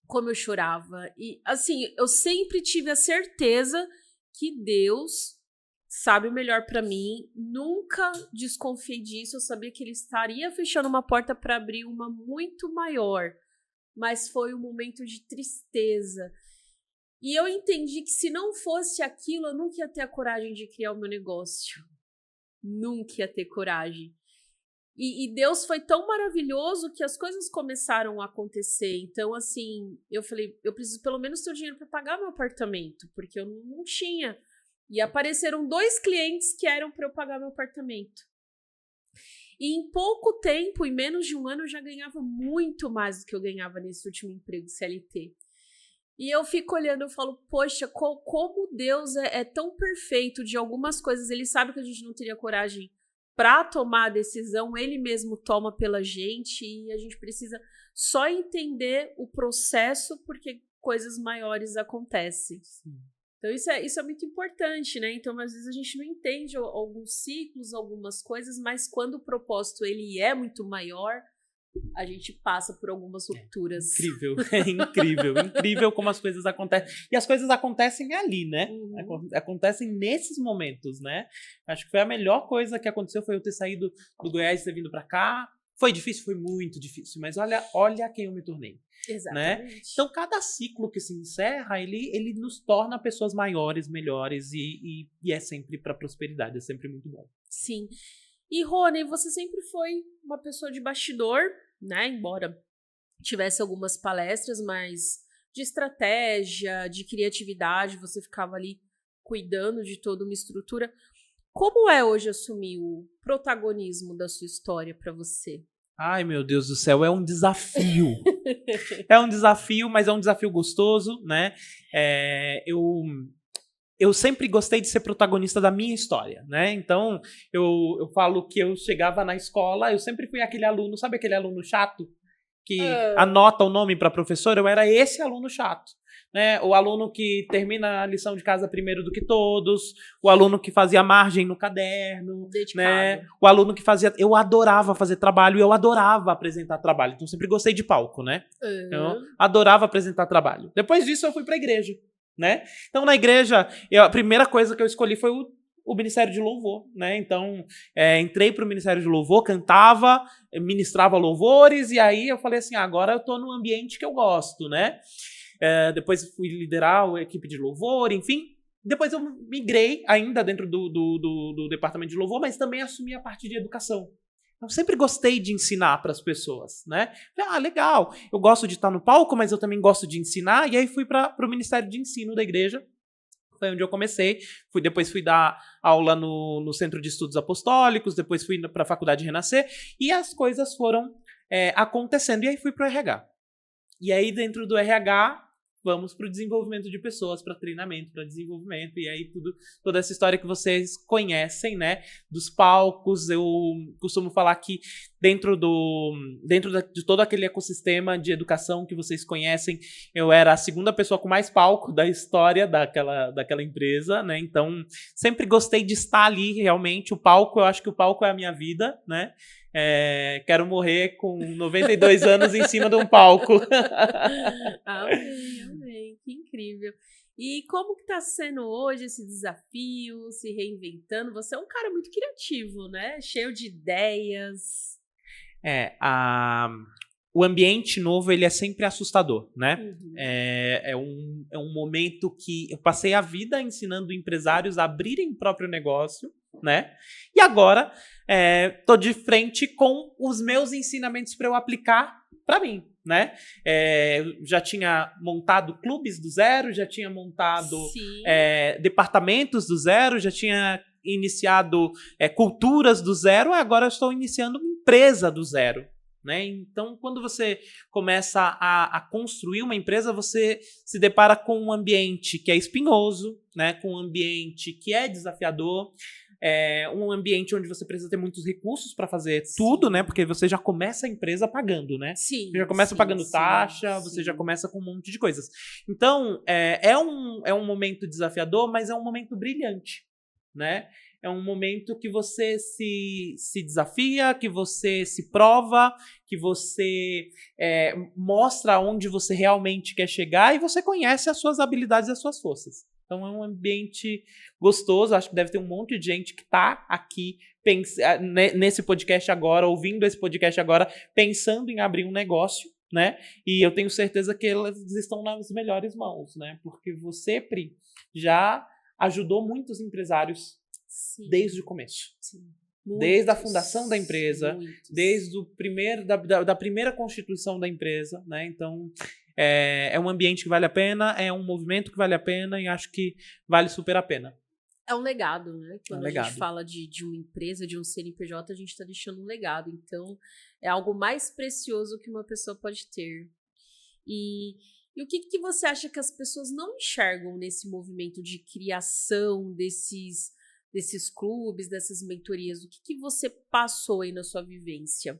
Como eu chorava. E assim, eu sempre tive a certeza que Deus sabe o melhor para mim, nunca desconfiei disso, eu sabia que ele estaria fechando uma porta para abrir uma muito maior, mas foi um momento de tristeza. E eu entendi que se não fosse aquilo, eu nunca ia ter a coragem de criar o meu negócio. Nunca ia ter coragem. E Deus foi tão maravilhoso que as coisas começaram a acontecer. Então, assim, eu falei, eu preciso pelo menos ter o dinheiro para pagar meu apartamento, porque eu não tinha. E apareceram 2 clientes que eram para eu pagar meu apartamento. E em pouco tempo, em menos de um ano, eu já ganhava muito mais do que eu ganhava nesse último emprego CLT. E eu fico olhando, eu falo, poxa, como Deus é tão perfeito de algumas coisas. Ele sabe que a gente não teria coragem para tomar a decisão, ele mesmo toma pela gente e a gente precisa só entender o processo porque coisas maiores acontecem. Sim. Então isso é muito importante, né? Então às vezes a gente não entende alguns ciclos, algumas coisas, mas quando o propósito ele é muito maior, a gente passa por algumas rupturas. Incrível, incrível como as coisas acontecem. E as coisas acontecem ali, né? Acontecem nesses momentos, né? Acho que foi a melhor coisa que aconteceu, foi eu ter saído do Goiás e ter vindo pra cá. Foi difícil? Foi muito difícil, mas olha quem eu me tornei. Exatamente. Né? Então, cada ciclo que se encerra, ele nos torna pessoas maiores, melhores e é sempre para prosperidade, é sempre muito bom. Sim. E, Rony, você sempre foi uma pessoa de bastidor, né? Embora tivesse algumas palestras, mas de estratégia, de criatividade, você ficava ali cuidando de toda uma estrutura. Como é hoje assumir o protagonismo da sua história para você? Ai, meu Deus do céu, é um desafio. É um desafio, mas é um desafio gostoso, né? Eu sempre gostei de ser protagonista da minha história, né? Então, eu falo que eu chegava na escola, eu sempre fui aquele aluno, sabe aquele aluno chato? Que anota o nome para a professora? Eu era esse aluno chato. Né? O aluno que termina a lição de casa primeiro do que todos, o aluno que fazia margem no caderno, né? O aluno que fazia... Eu adorava fazer trabalho e eu adorava apresentar trabalho. Então, sempre gostei de palco, né? Eu adorava apresentar trabalho. Depois disso, eu fui para a igreja, né? Então, na igreja, a primeira coisa que eu escolhi foi o Ministério de Louvor, né? Então, entrei para o Ministério de Louvor, cantava, ministrava louvores, e aí eu falei assim, agora eu tô num ambiente que eu gosto, né? Depois fui liderar a equipe de louvor, enfim. Depois eu migrei ainda dentro do departamento de louvor, mas também assumi a parte de educação. Eu sempre gostei de ensinar para as pessoas, né? Legal, eu gosto de estar no palco, mas eu também gosto de ensinar, e aí fui para o Ministério de Ensino da igreja. Foi onde eu comecei. Depois fui dar aula no Centro de Estudos Apostólicos, depois fui para a Faculdade Renascer, e as coisas foram acontecendo, e aí fui para o RH. E aí, dentro do RH, vamos para o desenvolvimento de pessoas, para treinamento, para desenvolvimento, e aí toda essa história que vocês conhecem, né, dos palcos. Eu costumo falar que dentro de todo aquele ecossistema de educação que vocês conhecem, eu era a segunda pessoa com mais palco da história daquela empresa, né, então sempre gostei de estar ali, realmente. Eu acho que o palco é a minha vida, né. Quero morrer com 92 anos em cima de um palco. Amém, que incrível. E como que tá sendo hoje esse desafio, se reinventando? Você é um cara muito criativo, né? Cheio de ideias. O ambiente novo, ele é sempre assustador, né? É um momento que eu passei a vida ensinando empresários a abrirem o próprio negócio, né? E agora tô de frente com os meus ensinamentos para eu aplicar para mim, né? Já tinha montado clubes do zero, já tinha montado departamentos do zero, já tinha iniciado culturas do zero, agora eu estou iniciando uma empresa do zero. Né? Então, quando você começa a construir uma empresa, você se depara com um ambiente que é espinhoso, né? Com um ambiente que é desafiador, um ambiente onde você precisa ter muitos recursos para fazer tudo, né? Porque você já começa a empresa pagando, né? Você já começa pagando taxa, você já começa com um monte de coisas. Então, é um momento desafiador, mas é um momento brilhante, né? É um momento que você se desafia, que você se prova, que você mostra onde você realmente quer chegar e você conhece as suas habilidades e as suas forças. Então é um ambiente gostoso. Acho que deve ter um monte de gente que está aqui nesse podcast agora, ouvindo esse podcast agora, pensando em abrir um negócio, né? E eu tenho certeza que elas estão nas melhores mãos, né? Porque você, Pri, já ajudou muitos empresários. Sim. Desde o começo. Sim. Desde a fundação da empresa, desde da primeira constituição da empresa, né? Então, é um ambiente que vale a pena, é um movimento que vale a pena e acho que vale super a pena. É um legado, né? Quando a gente fala de uma empresa, de um CNPJ, a gente está deixando um legado. Então, é algo mais precioso que uma pessoa pode ter. E o que você acha que as pessoas não enxergam nesse movimento de criação desses desses clubes, dessas mentorias? O que você passou aí na sua vivência?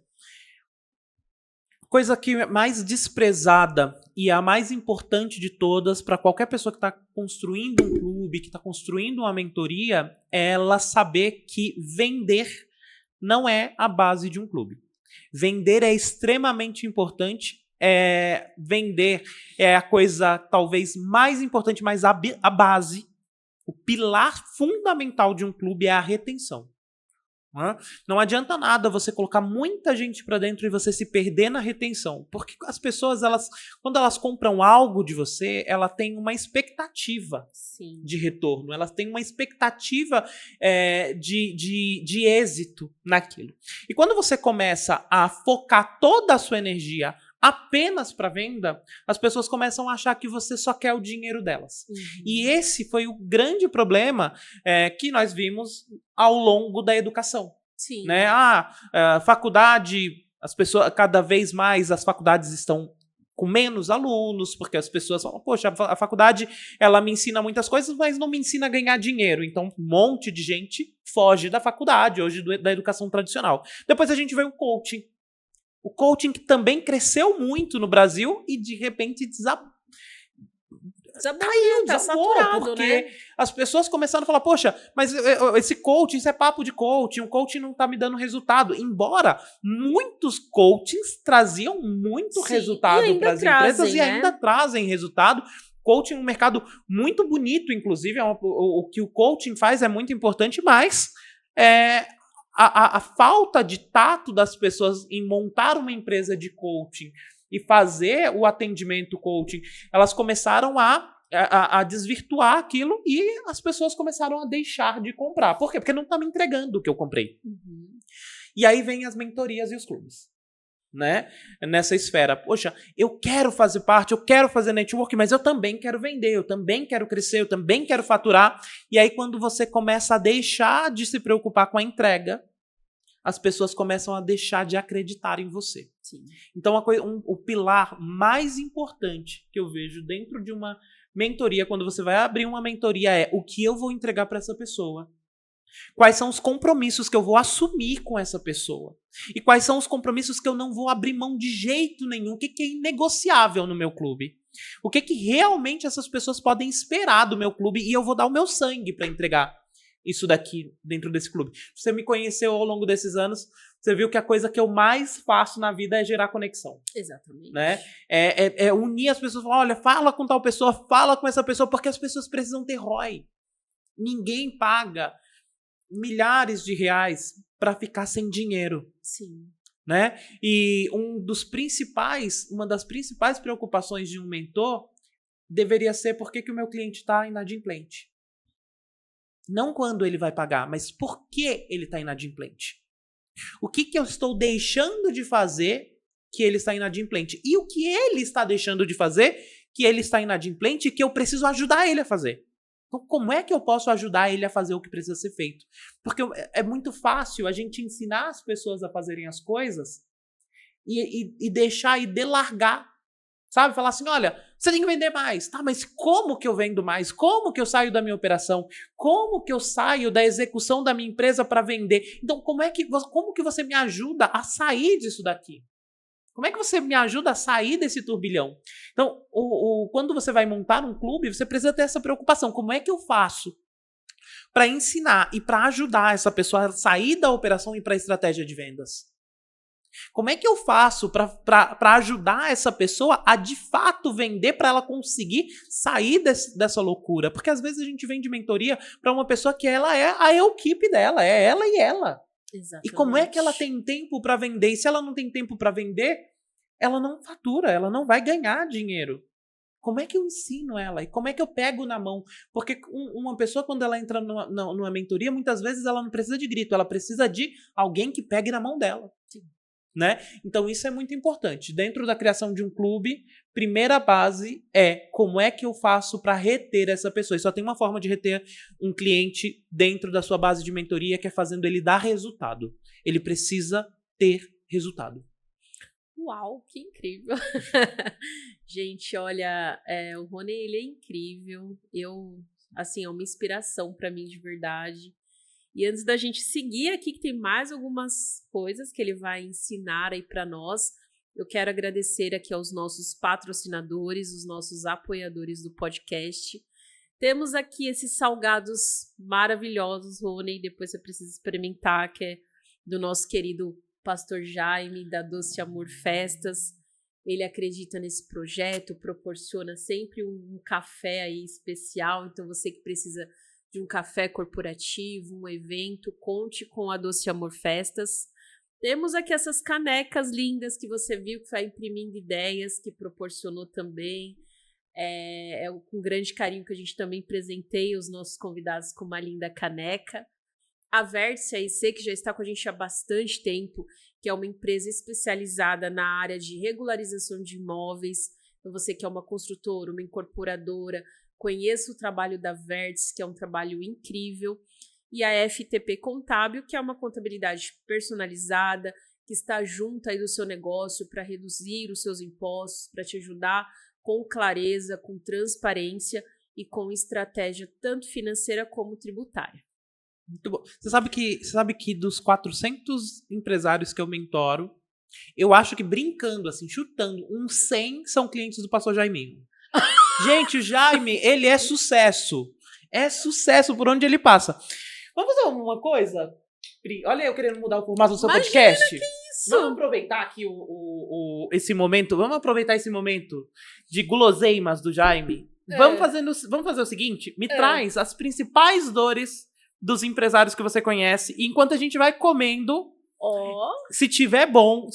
Coisa que é mais desprezada e a mais importante de todas para qualquer pessoa que está construindo um clube, que está construindo uma mentoria, é ela saber que vender não é a base de um clube. Vender é extremamente importante. Vender é a coisa talvez mais importante, mas a base, o pilar fundamental de um clube é a retenção. Não adianta nada você colocar muita gente para dentro e você se perder na retenção. Porque as pessoas, quando elas compram algo de você, ela tem uma expectativa de retorno. Elas têm uma expectativa de êxito naquilo. E quando você começa a focar toda a sua energia apenas para venda, as pessoas começam a achar que você só quer o dinheiro delas. Uhum. E esse foi o grande problema que nós vimos ao longo da educação. Sim. Né? Faculdade, as pessoas, cada vez mais as faculdades estão com menos alunos, porque as pessoas falam, poxa, a faculdade ela me ensina muitas coisas, mas não me ensina a ganhar dinheiro. Então, um monte de gente foge da faculdade, hoje da educação tradicional. Depois a gente vê o coaching. O coaching que também cresceu muito no Brasil e de repente caiu, tá saturado, porque né? as pessoas começaram a falar, poxa, mas esse coaching, isso é papo de coaching, o coaching não tá me dando resultado. Embora muitos coachings traziam muito resultado para as empresas e ainda trazem resultado. Coaching é um mercado muito bonito, inclusive, o que o coaching faz é muito importante, mas a falta de tato das pessoas em montar uma empresa de coaching e fazer o atendimento coaching, elas começaram a desvirtuar aquilo e as pessoas começaram a deixar de comprar. Por quê? Porque não está me entregando o que eu comprei. Uhum. E aí vem as mentorias e os clubes. Né? Nessa esfera. Poxa, eu quero fazer parte, eu quero fazer network, mas eu também quero vender, eu também quero crescer, eu também quero faturar. E aí quando você começa a deixar de se preocupar com a entrega, as pessoas começam a deixar de acreditar em você. Sim. Então o pilar mais importante que eu vejo dentro de uma mentoria, quando você vai abrir uma mentoria, é o que eu vou entregar para essa pessoa. Quais são os compromissos que eu vou assumir com essa pessoa? E quais são os compromissos que eu não vou abrir mão de jeito nenhum? O que é inegociável no meu clube? O que realmente essas pessoas podem esperar do meu clube e eu vou dar o meu sangue para entregar isso daqui dentro desse clube? Você me conheceu ao longo desses anos, você viu que a coisa que eu mais faço na vida é gerar conexão. Exatamente. Né? É unir as pessoas, falar, olha, fala com tal pessoa, fala com essa pessoa, porque as pessoas precisam ter ROI. Ninguém paga milhares de reais para ficar sem dinheiro. Sim. Né? E uma das principais preocupações de um mentor deveria ser por que o meu cliente está inadimplente. Não quando ele vai pagar, mas por que ele está inadimplente. O que eu estou deixando de fazer que ele está inadimplente? E o que ele está deixando de fazer que ele está inadimplente e que eu preciso ajudar ele a fazer? Então, como é que eu posso ajudar ele a fazer o que precisa ser feito? Porque é muito fácil a gente ensinar as pessoas a fazerem as coisas e deixar e delargar. Sabe? Falar assim, olha, você tem que vender mais. Tá, mas como que eu vendo mais? Como que eu saio da minha operação? Como que eu saio da execução da minha empresa para vender? Então, como que você me ajuda a sair disso daqui? Como é que você me ajuda a sair desse turbilhão? Então, quando você vai montar um clube, você precisa ter essa preocupação. Como é que eu faço para ensinar e para ajudar essa pessoa a sair da operação e para a estratégia de vendas? Como é que eu faço para ajudar essa pessoa a, de fato, vender para ela conseguir sair dessa loucura? Porque, às vezes, a gente vende mentoria para uma pessoa que ela é a equipe dela, é ela e ela. Exatamente. E como é que ela tem tempo para vender? E se ela não tem tempo para vender, ela não fatura, ela não vai ganhar dinheiro. Como é que eu ensino ela? E como é que eu pego na mão? Porque uma pessoa, quando ela entra numa mentoria, muitas vezes ela não precisa de grito, ela precisa de alguém que pegue na mão dela. Sim. Né? Então isso é muito importante. Dentro da criação de um clube, primeira base é como é que eu faço para reter essa pessoa. E só tem uma forma de reter um cliente dentro da sua base de mentoria, que é fazendo ele dar resultado. Ele precisa ter resultado. Uau, que incrível. Gente, olha, o Rony, ele é incrível. Assim, é uma inspiração para mim de verdade. E antes da gente seguir aqui, que tem mais algumas coisas que ele vai ensinar aí para nós, eu quero agradecer aqui aos nossos patrocinadores, os nossos apoiadores do podcast. Temos aqui esses salgados maravilhosos, Rony, depois você precisa experimentar, que é do nosso querido Pastor Jaime, da Doce Amor Festas. Ele acredita nesse projeto, proporciona sempre um café aí especial, então você que precisa de um café corporativo, um evento, conte com a Doce Amor Festas. Temos aqui essas canecas lindas que você viu, que vai imprimindo ideias, que proporcionou também. É com grande carinho que a gente também presenteia os nossos convidados com uma linda caneca. A Vértice AIC, que já está com a gente há bastante tempo, que é uma empresa especializada na área de regularização de imóveis. Então, você que é uma construtora, uma incorporadora, conheça o trabalho da Vértice, que é um trabalho incrível. E a FTP Contábil, que é uma contabilidade personalizada, que está junto aí do seu negócio para reduzir os seus impostos, para te ajudar com clareza, com transparência e com estratégia tanto financeira como tributária. Muito bom. Você sabe que dos 400 empresários que eu mentoro, eu acho que brincando, assim, chutando, uns 100 são clientes do Pastor Jaiminho. Gente, o Jaime, ele é sucesso. É sucesso por onde ele passa. Vamos fazer uma coisa? Pri, olha eu querendo mudar o formato do seu podcast. Que isso? Vamos aproveitar aqui esse momento. Vamos aproveitar esse momento de guloseimas do Jaime. Vamos fazer o seguinte. Me traz as principais dores dos empresários que você conhece. E enquanto a gente vai comendo, se tiver bom,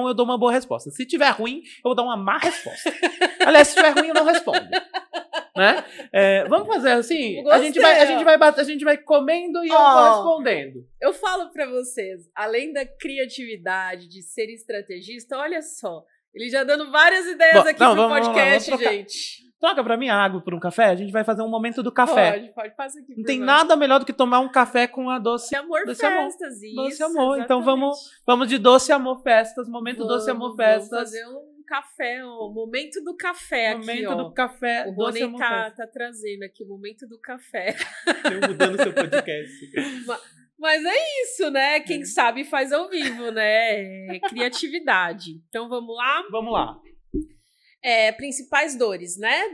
eu dou uma boa resposta. Se tiver ruim, eu vou dar uma má resposta. Aliás, se tiver ruim, eu não respondo. Né? Vamos fazer assim? A gente vai comendo e eu vou respondendo. Eu falo pra vocês, além da criatividade, de ser estrategista, olha só, ele já dando várias ideias aqui pro podcast, gente. Troca pra mim a água por um café, a gente vai fazer um momento do café. Pode fazer aqui. Não tem nada melhor do que tomar um café com a Doce Amor Festas. Isso, Doce Amor. Exatamente. Então vamos de Doce Amor Festas, momento Doce Amor Festas. Vamos fazer um café, o momento do café aqui, Momento do café. O Rony tá trazendo aqui o momento do café. Eu mudando seu podcast. Mas é isso, né? Quem sabe faz ao vivo, né? Criatividade. Então vamos lá? Vamos lá. Principais dores, né?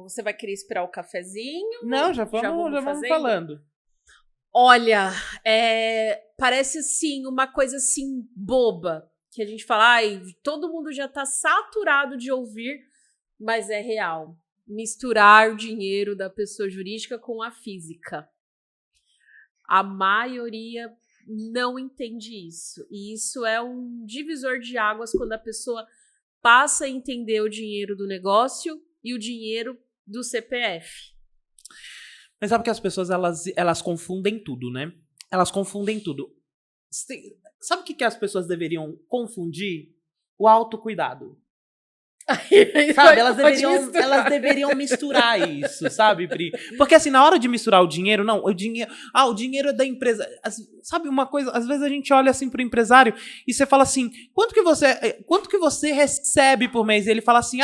Você vai querer esperar o cafezinho? Não, já vamos falando. Olha, parece assim, uma coisa assim boba, que a gente fala, todo mundo já tá saturado de ouvir, mas é real. Misturar o dinheiro da pessoa jurídica com a física. A maioria não entende isso. E isso é um divisor de águas quando a pessoa passa a entender o dinheiro do negócio e o dinheiro do CPF. Mas sabe que as pessoas, elas confundem tudo, né? Elas confundem tudo. Sabe o que as pessoas deveriam confundir? O autocuidado. Sabe? Elas deveriam misturar isso, sabe, Pri? Porque assim, na hora de misturar o dinheiro, o dinheiro é da empresa. Sabe uma coisa? Às vezes a gente olha assim pro empresário e você fala assim, quanto que você recebe por mês? E ele fala assim,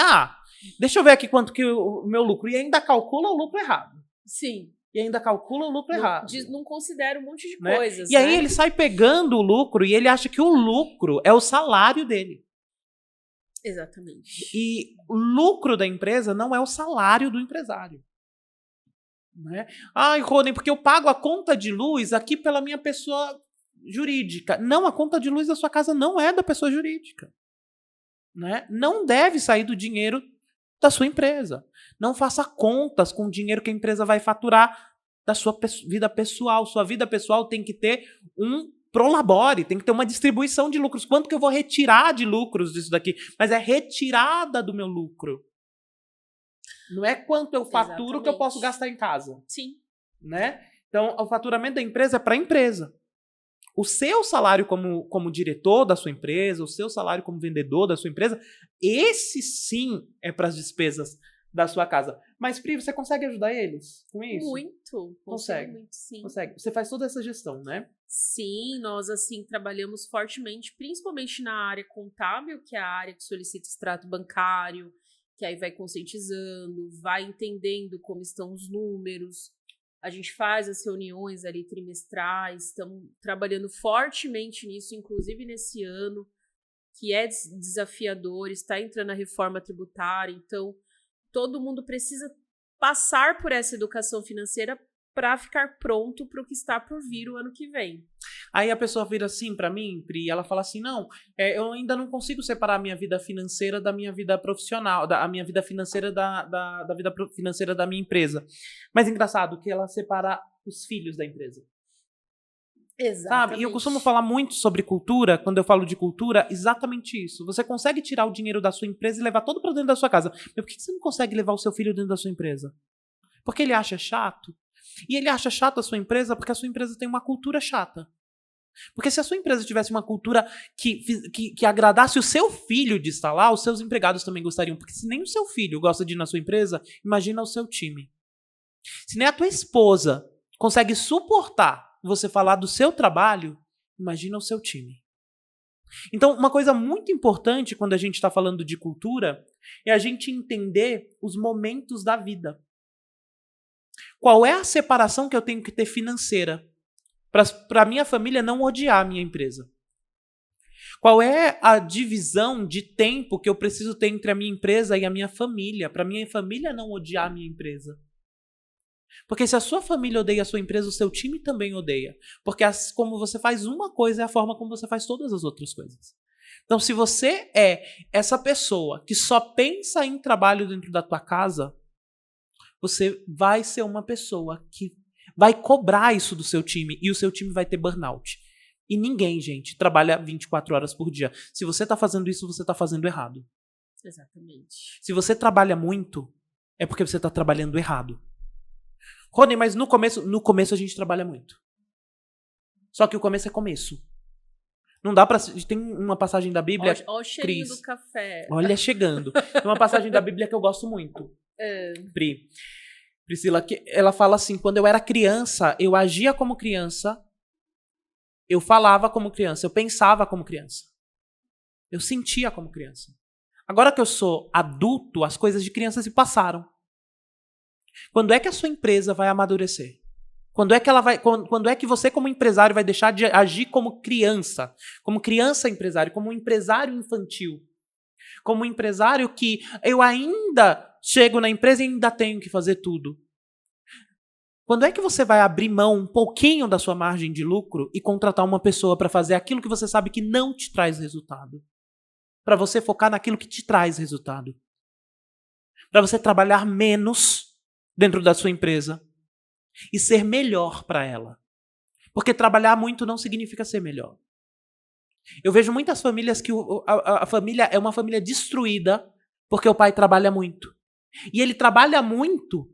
deixa eu ver aqui quanto que o meu lucro. E ainda calcula o lucro errado. Sim. E ainda calcula o lucro errado. Não considera um monte de coisas. E aí ele sai pegando o lucro e ele acha que o lucro é o salário dele. Exatamente. E o lucro da empresa não é o salário do empresário. Né? Rony, porque eu pago a conta de luz aqui pela minha pessoa jurídica. Não, a conta de luz da sua casa não é da pessoa jurídica. Né? Não deve sair do dinheiro da sua empresa. Não faça contas com o dinheiro que a empresa vai faturar da sua vida pessoal. Sua vida pessoal tem que ter prolabore, tem que ter uma distribuição de lucros. Quanto que eu vou retirar de lucros disso daqui? Mas é retirada do meu lucro. Não é quanto eu faturo que eu posso gastar em casa. Sim. Né? Então, o faturamento da empresa é para a empresa. O seu salário como diretor da sua empresa, o seu salário como vendedor da sua empresa, esse sim é para as despesas da sua casa. Mas, Pri, você consegue ajudar eles com isso? Muito. Consegue. Muito, sim. Consegue. Você faz toda essa gestão, né? Sim, nós assim trabalhamos fortemente, principalmente na área contábil, que é a área que solicita extrato bancário, que aí vai conscientizando, vai entendendo como estão os números. A gente faz as reuniões ali trimestrais, estamos trabalhando fortemente nisso, inclusive nesse ano, que é desafiador, está entrando a reforma tributária, então todo mundo precisa passar por essa educação financeira para ficar pronto para o que está por vir o ano que vem. Aí a pessoa vira assim pra mim, Pri, ela fala assim, não, eu ainda não consigo separar a minha vida financeira da minha vida profissional, a minha vida financeira da vida financeira da minha empresa. Mas engraçado que ela separa os filhos da empresa. Exatamente. Sabe? E eu costumo falar muito sobre cultura, quando eu falo de cultura, exatamente isso. Você consegue tirar o dinheiro da sua empresa e levar todo pra dentro da sua casa. Mas por que você não consegue levar o seu filho dentro da sua empresa? Porque ele acha chato? E ele acha chato a sua empresa porque a sua empresa tem uma cultura chata. Porque se a sua empresa tivesse uma cultura que agradasse o seu filho de estar lá, os seus empregados também gostariam. Porque se nem o seu filho gosta de ir na sua empresa, imagina o seu time. Se nem a tua esposa consegue suportar você falar do seu trabalho, imagina o seu time. Então, uma coisa muito importante quando a gente está falando de cultura é a gente entender os momentos da vida. Qual é a separação que eu tenho que ter financeira para a minha família não odiar a minha empresa? Qual é a divisão de tempo que eu preciso ter entre a minha empresa e a minha família, para a minha família não odiar a minha empresa? Porque se a sua família odeia a sua empresa, o seu time também odeia. Porque como você faz uma coisa é a forma como você faz todas as outras coisas. Então, se você é essa pessoa que só pensa em trabalho dentro da tua casa, você vai ser uma pessoa que vai cobrar isso do seu time e o seu time vai ter burnout. E ninguém, gente, trabalha 24 horas por dia. Se você está fazendo isso, você está fazendo errado. Exatamente. Se você trabalha muito, é porque você está trabalhando errado. Rony, mas no começo a gente trabalha muito. Só que o começo é começo. Não dá pra... Tem uma passagem da Bíblia... Olha o cheirinho do café. Olha, chegando. Tem uma passagem da Bíblia que eu gosto muito. Priscila, que ela fala assim, quando eu era criança, eu agia como criança, eu falava como criança, eu pensava como criança. Eu sentia como criança. Agora que eu sou adulto, as coisas de criança se passaram. Quando é que a sua empresa vai amadurecer? Quando é que você, como empresário, vai deixar de agir como criança empresário, como um empresário infantil? Como um empresário que eu ainda chego na empresa e ainda tenho que fazer tudo. Quando é que você vai abrir mão um pouquinho da sua margem de lucro e contratar uma pessoa para fazer aquilo que você sabe que não te traz resultado? Para você focar naquilo que te traz resultado. Para você trabalhar menos dentro da sua empresa e ser melhor para ela. Porque trabalhar muito não significa ser melhor. Eu vejo muitas famílias que a família é uma família destruída porque o pai trabalha muito. E ele trabalha muito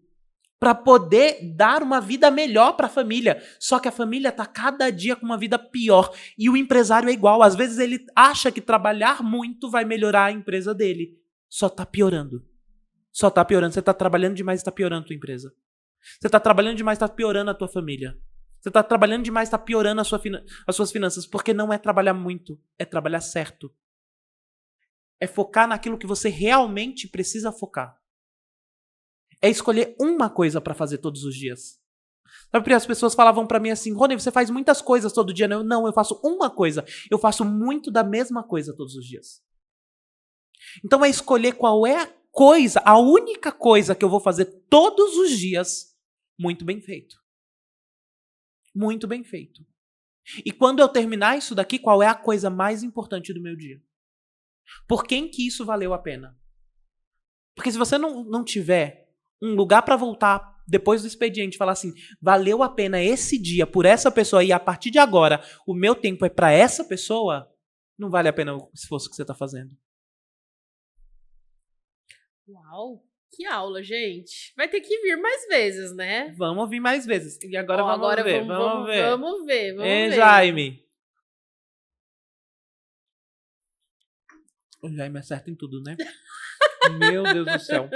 para poder dar uma vida melhor para a família. Só que a família está cada dia com uma vida pior. E o empresário é igual. Às vezes ele acha que trabalhar muito vai melhorar a empresa dele. Só está piorando. Só está piorando. Você está trabalhando demais e está piorando a tua empresa. Você está trabalhando demais e está piorando a tua família. Você está trabalhando demais e está piorando as suas finanças. Porque não é trabalhar muito, é trabalhar certo. É focar naquilo que você realmente precisa focar. É escolher uma coisa para fazer todos os dias. Sabe, porque as pessoas falavam para mim assim, Rony, você faz muitas coisas todo dia. Não, eu faço uma coisa. Eu faço muito da mesma coisa todos os dias. Então é escolher qual é a coisa, a única coisa que eu vou fazer todos os dias, muito bem feito. Muito bem feito. E quando eu terminar isso daqui, qual é a coisa mais importante do meu dia? Por quem que isso valeu a pena? Porque se você não tiver um lugar para voltar depois do expediente e falar assim, valeu a pena esse dia por essa pessoa e a partir de agora o meu tempo é para essa pessoa, não vale a pena o esforço que você está fazendo. Uau, que aula, gente. Vai ter que vir mais vezes, né? Vamos vir mais vezes. E agora vamos ver. Vamos ver. Jaime. O Jaime acerta em tudo, né? Meu Deus do céu.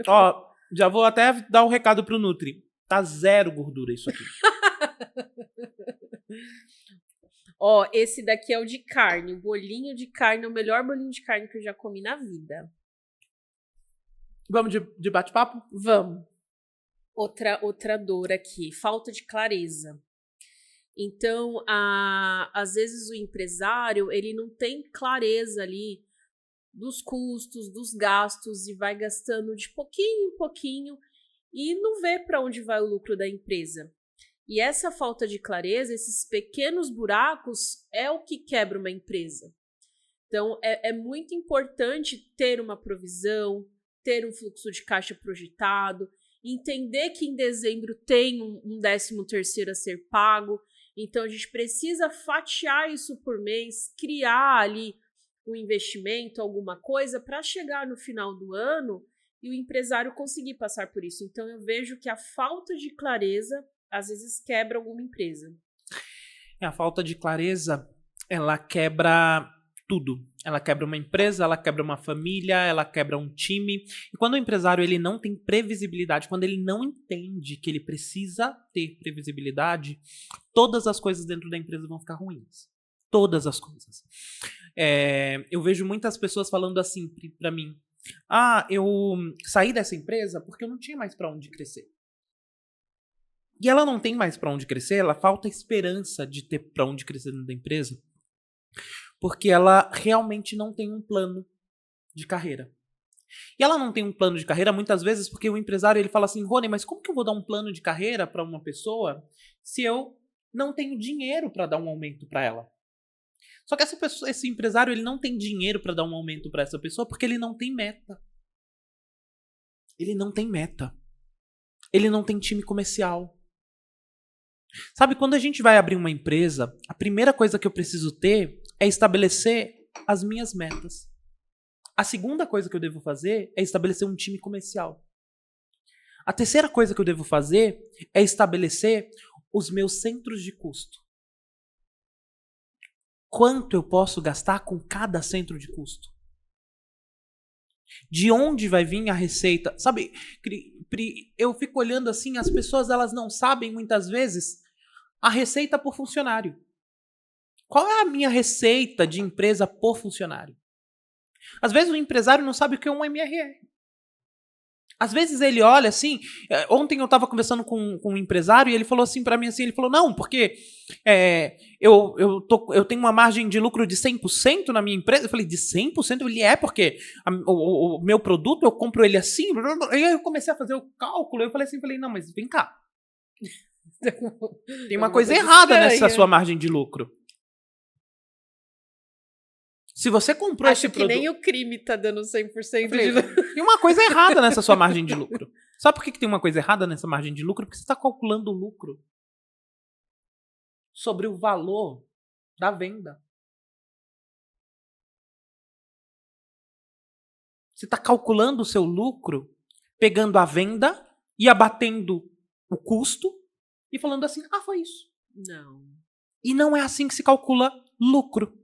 Ó, já vou até dar um recado pro Nutri. Tá zero gordura isso aqui. Ó, esse daqui é o de carne. O bolinho de carne é o melhor bolinho de carne que eu já comi na vida. Vamos de bate-papo? Vamos. Outra dor aqui, falta de clareza. Então, às vezes o empresário, ele não tem clareza ali dos custos, dos gastos e vai gastando de pouquinho em pouquinho e não vê para onde vai o lucro da empresa. E essa falta de clareza, esses pequenos buracos, é o que quebra uma empresa. Então, é muito importante ter uma provisão, ter um fluxo de caixa projetado, entender que em dezembro tem um 13º a ser pago. Então, a gente precisa fatiar isso por mês, criar ali um investimento, alguma coisa, para chegar no final do ano e o empresário conseguir passar por isso. Então, eu vejo que a falta de clareza, às vezes, quebra alguma empresa. A falta de clareza, ela quebra tudo. Ela quebra uma empresa, ela quebra uma família, ela quebra um time. E quando o empresário ele não tem previsibilidade, quando ele não entende que ele precisa ter previsibilidade, todas as coisas dentro da empresa vão ficar ruins. Todas as coisas. Eu vejo muitas pessoas falando assim pra mim: eu saí dessa empresa porque eu não tinha mais pra onde crescer. E ela não tem mais pra onde crescer, ela falta esperança de ter pra onde crescer dentro da empresa, porque ela realmente não tem um plano de carreira. E ela não tem um plano de carreira muitas vezes porque o empresário ele fala assim: Rony, mas como que eu vou dar um plano de carreira pra uma pessoa se eu não tenho dinheiro pra dar um aumento pra ela? Só que esse empresário ele não tem dinheiro pra dar um aumento pra essa pessoa porque ele não tem meta. Ele não tem meta. Ele não tem time comercial. Sabe, quando a gente vai abrir uma empresa, a primeira coisa que eu preciso ter é estabelecer as minhas metas. A segunda coisa que eu devo fazer é estabelecer um time comercial. A terceira coisa que eu devo fazer é estabelecer os meus centros de custo. Quanto eu posso gastar com cada centro de custo? De onde vai vir a receita? Sabe, eu fico olhando assim, as pessoas elas não sabem muitas vezes a receita por funcionário. Qual é a minha receita de empresa por funcionário? Às vezes o empresário não sabe o que é um MRR. Às vezes ele olha assim, ontem eu estava conversando com um empresário e ele falou assim para mim assim, ele falou, não, porque eu tenho uma margem de lucro de 100% na minha empresa. Eu falei, de 100%? Ele porque o meu produto, eu compro ele assim. Aí eu comecei a fazer o cálculo, eu falei assim, não, mas vem cá. Tem uma coisa errada nessa sua margem de lucro. Se você comprou esse produto... Acho que nem o crime tá dando 100% de lucro. Tem uma coisa errada nessa sua margem de lucro. Sabe por que tem uma coisa errada nessa margem de lucro? Porque você está calculando o lucro sobre o valor da venda. Você está calculando o seu lucro pegando a venda e abatendo o custo e falando assim, foi isso. Não. E não é assim que se calcula lucro.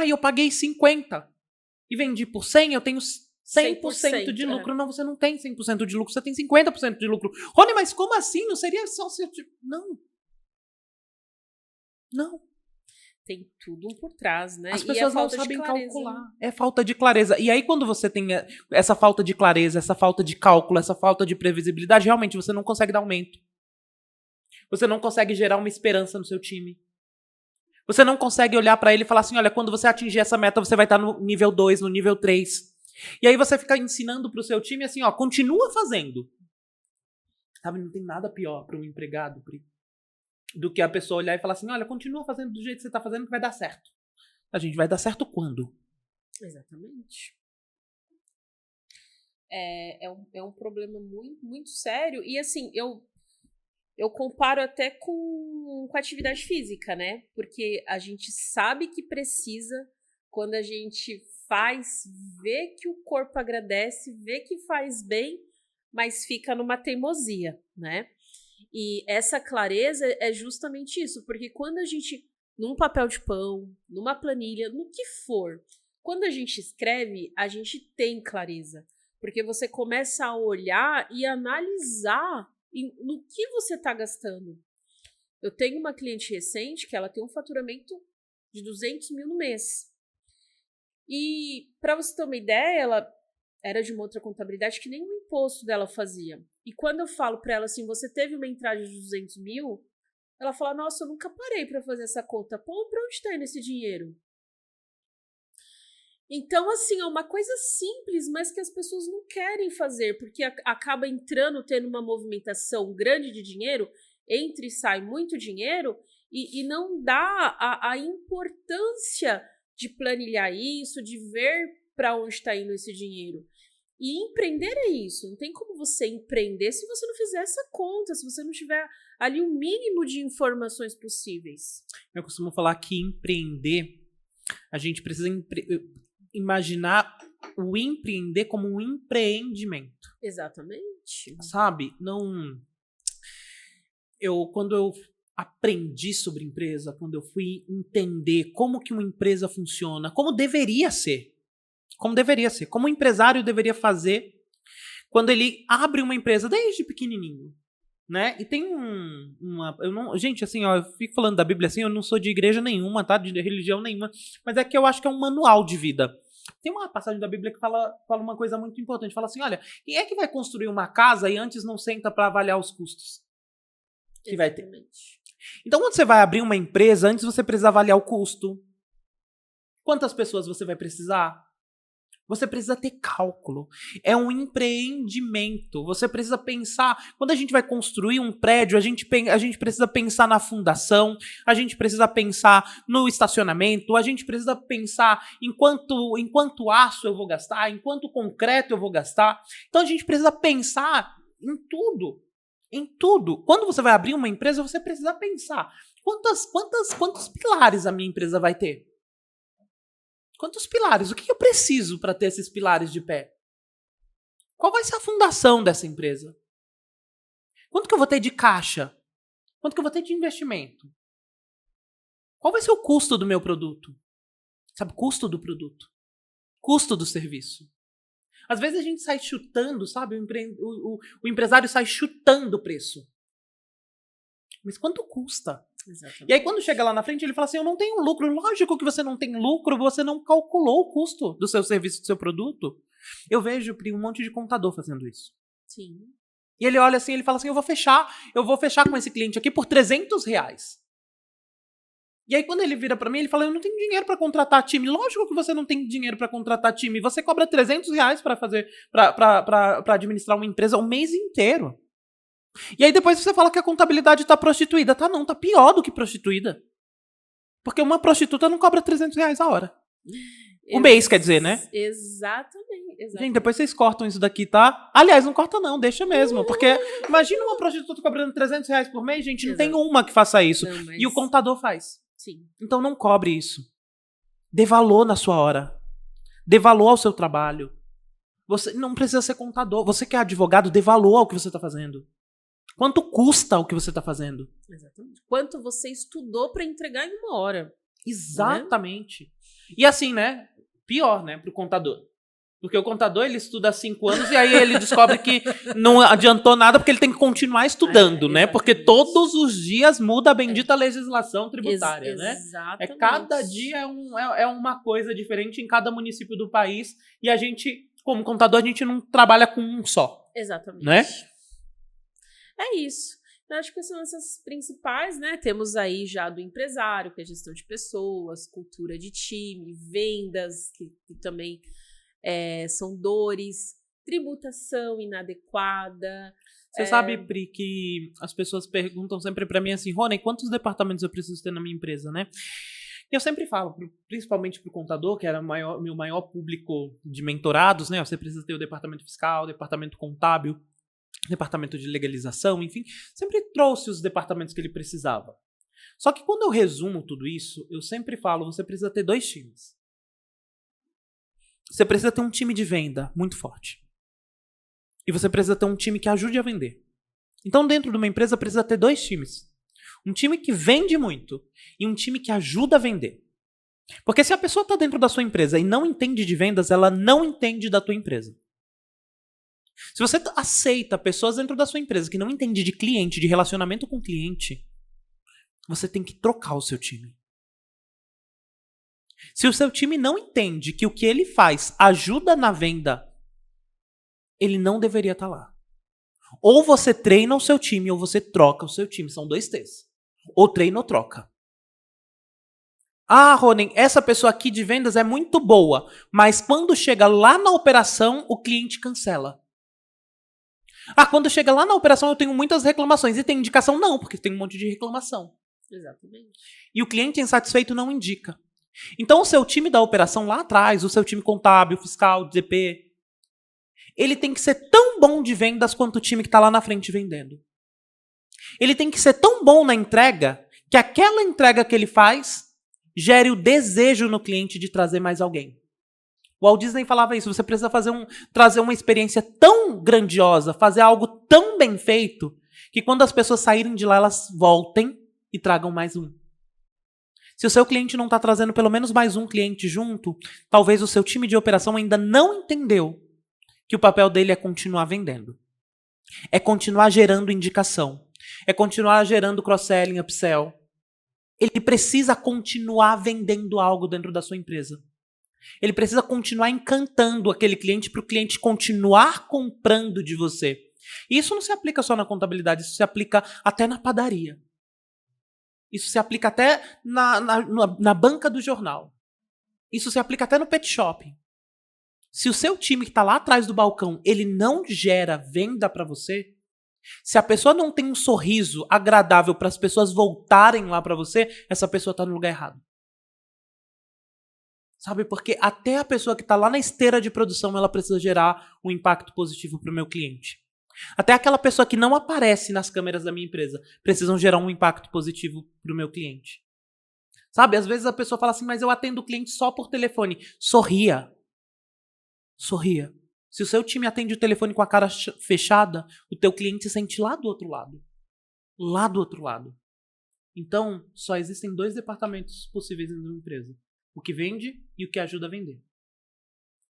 Eu paguei 50 e vendi por 100, eu tenho 100% de lucro. Não, você não tem 100% de lucro, você tem 50% de lucro. Rony, mas como assim? Não seria só se eu... Não. Não. Tem tudo por trás, né? As pessoas não sabem calcular. É falta de clareza. E aí, quando você tem essa falta de clareza, essa falta de cálculo, essa falta de previsibilidade, realmente você não consegue dar aumento. Você não consegue gerar uma esperança no seu time. Você não consegue olhar pra ele e falar assim, olha, quando você atingir essa meta, você vai estar no nível 2, no nível 3. E aí você fica ensinando pro seu time assim, continua fazendo. Sabe, não tem nada pior para um empregado, do que a pessoa olhar e falar assim, olha, continua fazendo do jeito que você tá fazendo que vai dar certo. A gente vai dar certo quando? Exatamente. É um problema muito, muito sério. E assim, eu comparo até com atividade física, né? Porque a gente sabe que precisa, quando a gente faz, vê que o corpo agradece, vê que faz bem, mas fica numa teimosia, né? E essa clareza é justamente isso, porque quando a gente, num papel de pão, numa planilha, no que for, quando a gente escreve, a gente tem clareza, porque você começa a olhar e analisar no que você está gastando. Eu tenho uma cliente recente que ela tem um faturamento de 200 mil no mês. E, para você ter uma ideia, ela era de uma outra contabilidade que nem uma imposto dela fazia. E quando eu falo para ela assim, você teve uma entrada de 200 mil, ela fala, nossa, eu nunca parei para fazer essa conta. Pô, pra onde tá indo esse dinheiro? Então, assim, é uma coisa simples, mas que as pessoas não querem fazer, porque acaba entrando, tendo uma movimentação grande de dinheiro, entra e sai muito dinheiro, e não dá a importância de planilhar isso, de ver para onde está indo esse dinheiro. E empreender é isso, não tem como você empreender se você não fizer essa conta, se você não tiver ali o mínimo de informações possíveis. Eu costumo falar que empreender, a gente precisa imaginar o empreender como um empreendimento. Exatamente. Sabe? Não. Quando eu aprendi sobre empresa, quando eu fui entender como que uma empresa funciona, como deveria ser, como o empresário deveria fazer quando ele abre uma empresa desde pequenininho, né? E tem gente, assim, ó, eu fico falando da Bíblia assim, eu não sou de igreja nenhuma, tá? De religião nenhuma, mas é que eu acho que é um manual de vida. Tem uma passagem da Bíblia que fala uma coisa muito importante, fala assim, olha, quem é que vai construir uma casa e antes não senta para avaliar os custos que vai ter? Então, quando você vai abrir uma empresa, antes você precisa avaliar o custo. Quantas pessoas você vai precisar? Você precisa ter cálculo. É um empreendimento. Você precisa pensar. Quando a gente vai construir um prédio, a gente precisa pensar na fundação, a gente precisa pensar no estacionamento, a gente precisa pensar em quanto aço eu vou gastar, em quanto concreto eu vou gastar. Então a gente precisa pensar em tudo. Em tudo. Quando você vai abrir uma empresa, você precisa pensar quantos pilares a minha empresa vai ter? Quantos pilares? O que eu preciso para ter esses pilares de pé? Qual vai ser a fundação dessa empresa? Quanto que eu vou ter de caixa? Quanto que eu vou ter de investimento? Qual vai ser o custo do meu produto? Sabe, custo do produto. Custo do serviço. Às vezes a gente sai chutando, sabe? O empresário sai chutando o preço. Mas quanto custa? Exatamente. E aí quando chega lá na frente ele fala assim, eu não tenho lucro. Lógico que você não tem lucro, você não calculou o custo do seu serviço, do seu produto. Eu vejo um monte de contador fazendo isso. Sim. E ele olha assim, ele fala assim, eu vou fechar com esse cliente aqui por R$300. E aí quando ele vira pra mim, ele fala, eu não tenho dinheiro pra contratar time. Lógico que você não tem dinheiro pra contratar time. Você cobra R$300 pra administrar uma empresa o mês inteiro. E aí depois você fala que a contabilidade tá prostituída. Tá não, tá pior do que prostituída. Porque uma prostituta não cobra R$300 a hora. O mês, quer dizer, né? Exatamente. Gente, depois vocês cortam isso daqui, tá? Aliás, não corta não, deixa mesmo. Porque imagina uma prostituta cobrando R$300 por mês, gente, não tem uma que faça isso. Não, mas... E o contador faz. Sim. Então não cobre isso. Dê valor na sua hora. Dê valor ao seu trabalho. Você não precisa ser contador. Você que é advogado, dê valor ao que você está fazendo. Quanto custa o que você está fazendo? Exatamente. Quanto você estudou para entregar em uma hora. Exatamente. Né? E assim, né? Pior, né? Pro contador. Porque o contador, ele estuda há 5 anos e aí ele descobre que não adiantou nada porque ele tem que continuar estudando, né? Porque todos os dias muda a bendita legislação tributária, né? Exatamente. Cada dia é uma coisa diferente em cada município do país e a gente, como contador, a gente não trabalha com um só. Exatamente. Né? É isso. Eu acho que são essas principais, né? Temos aí já do empresário, que é gestão de pessoas, cultura de time, vendas, que também são dores, tributação inadequada. Você sabe, Pri, que as pessoas perguntam sempre pra mim assim, Rony, quantos departamentos eu preciso ter na minha empresa, né? E eu sempre falo, principalmente pro contador, que era meu maior público de mentorados, né? Você precisa ter o departamento fiscal, o departamento contábil, departamento de legalização, enfim, sempre trouxe os departamentos que ele precisava. Só que quando eu resumo tudo isso, eu sempre falo, você precisa ter 2 times. Você precisa ter um time de venda muito forte. E você precisa ter um time que ajude a vender. Então, dentro de uma empresa, precisa ter 2 times. Um time que vende muito e um time que ajuda a vender. Porque se a pessoa está dentro da sua empresa e não entende de vendas, ela não entende da tua empresa. Se você aceita pessoas dentro da sua empresa que não entendem de cliente, de relacionamento com o cliente, você tem que trocar o seu time. Se o seu time não entende que o que ele faz ajuda na venda ele não deveria estar lá. Ou você treina o seu time, ou você troca o seu time. São 2 T's. Ou treina ou troca. Ah, Ronen, essa pessoa aqui de vendas é muito boa, mas quando chega lá na operação, o cliente cancela. Ah, quando chega lá na operação eu tenho muitas reclamações. E tem indicação? Não, porque tem um monte de reclamação. Exatamente. E o cliente insatisfeito não indica. Então o seu time da operação lá atrás, o seu time contábil, fiscal, DP, ele tem que ser tão bom de vendas quanto o time que está lá na frente vendendo. Ele tem que ser tão bom na entrega que aquela entrega que ele faz gere o desejo no cliente de trazer mais alguém. O Walt Disney falava isso, você precisa trazer uma experiência tão grandiosa, fazer algo tão bem feito, que quando as pessoas saírem de lá, elas voltem e tragam mais um. Se o seu cliente não está trazendo pelo menos mais um cliente junto, talvez o seu time de operação ainda não entendeu que o papel dele é continuar vendendo. É continuar gerando indicação. É continuar gerando cross-selling, upsell. Ele precisa continuar vendendo algo dentro da sua empresa. Ele precisa continuar encantando aquele cliente para o cliente continuar comprando de você. E isso não se aplica só na contabilidade, isso se aplica até na padaria. Isso se aplica até na banca do jornal. Isso se aplica até no pet shop. Se o seu time que está lá atrás do balcão, ele não gera venda para você, se a pessoa não tem um sorriso agradável para as pessoas voltarem lá para você, essa pessoa está no lugar errado. Sabe, porque até a pessoa que está lá na esteira de produção, ela precisa gerar um impacto positivo para o meu cliente. Até aquela pessoa que não aparece nas câmeras da minha empresa, precisam gerar um impacto positivo para o meu cliente. Sabe, às vezes a pessoa fala assim, mas eu atendo o cliente só por telefone. Sorria. Sorria. Se o seu time atende o telefone com a cara fechada, o teu cliente sente lá do outro lado. Lá do outro lado. Então, só existem 2 departamentos possíveis dentro de uma empresa. O que vende e o que ajuda a vender.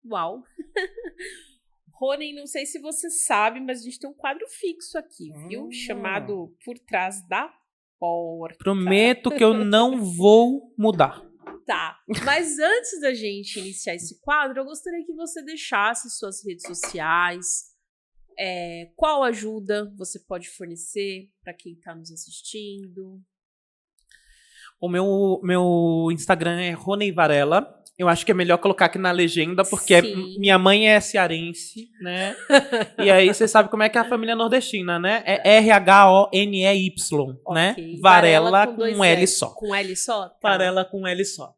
Uau! Rony, não sei se você sabe, mas a gente tem um quadro fixo aqui, viu? Chamado Por Trás da Porta. Prometo que eu não vou mudar. Tá, mas antes da gente iniciar esse quadro, eu gostaria que você deixasse suas redes sociais, qual ajuda você pode fornecer para quem está nos assistindo. O meu Instagram é Rony Varela. Eu acho que é melhor colocar aqui na legenda, porque minha mãe é cearense, né? E aí você sabe como é que é a família nordestina, né? É RHONEY, né? Okay. Varela com um L só. Com L só? Tá. Varela com L só.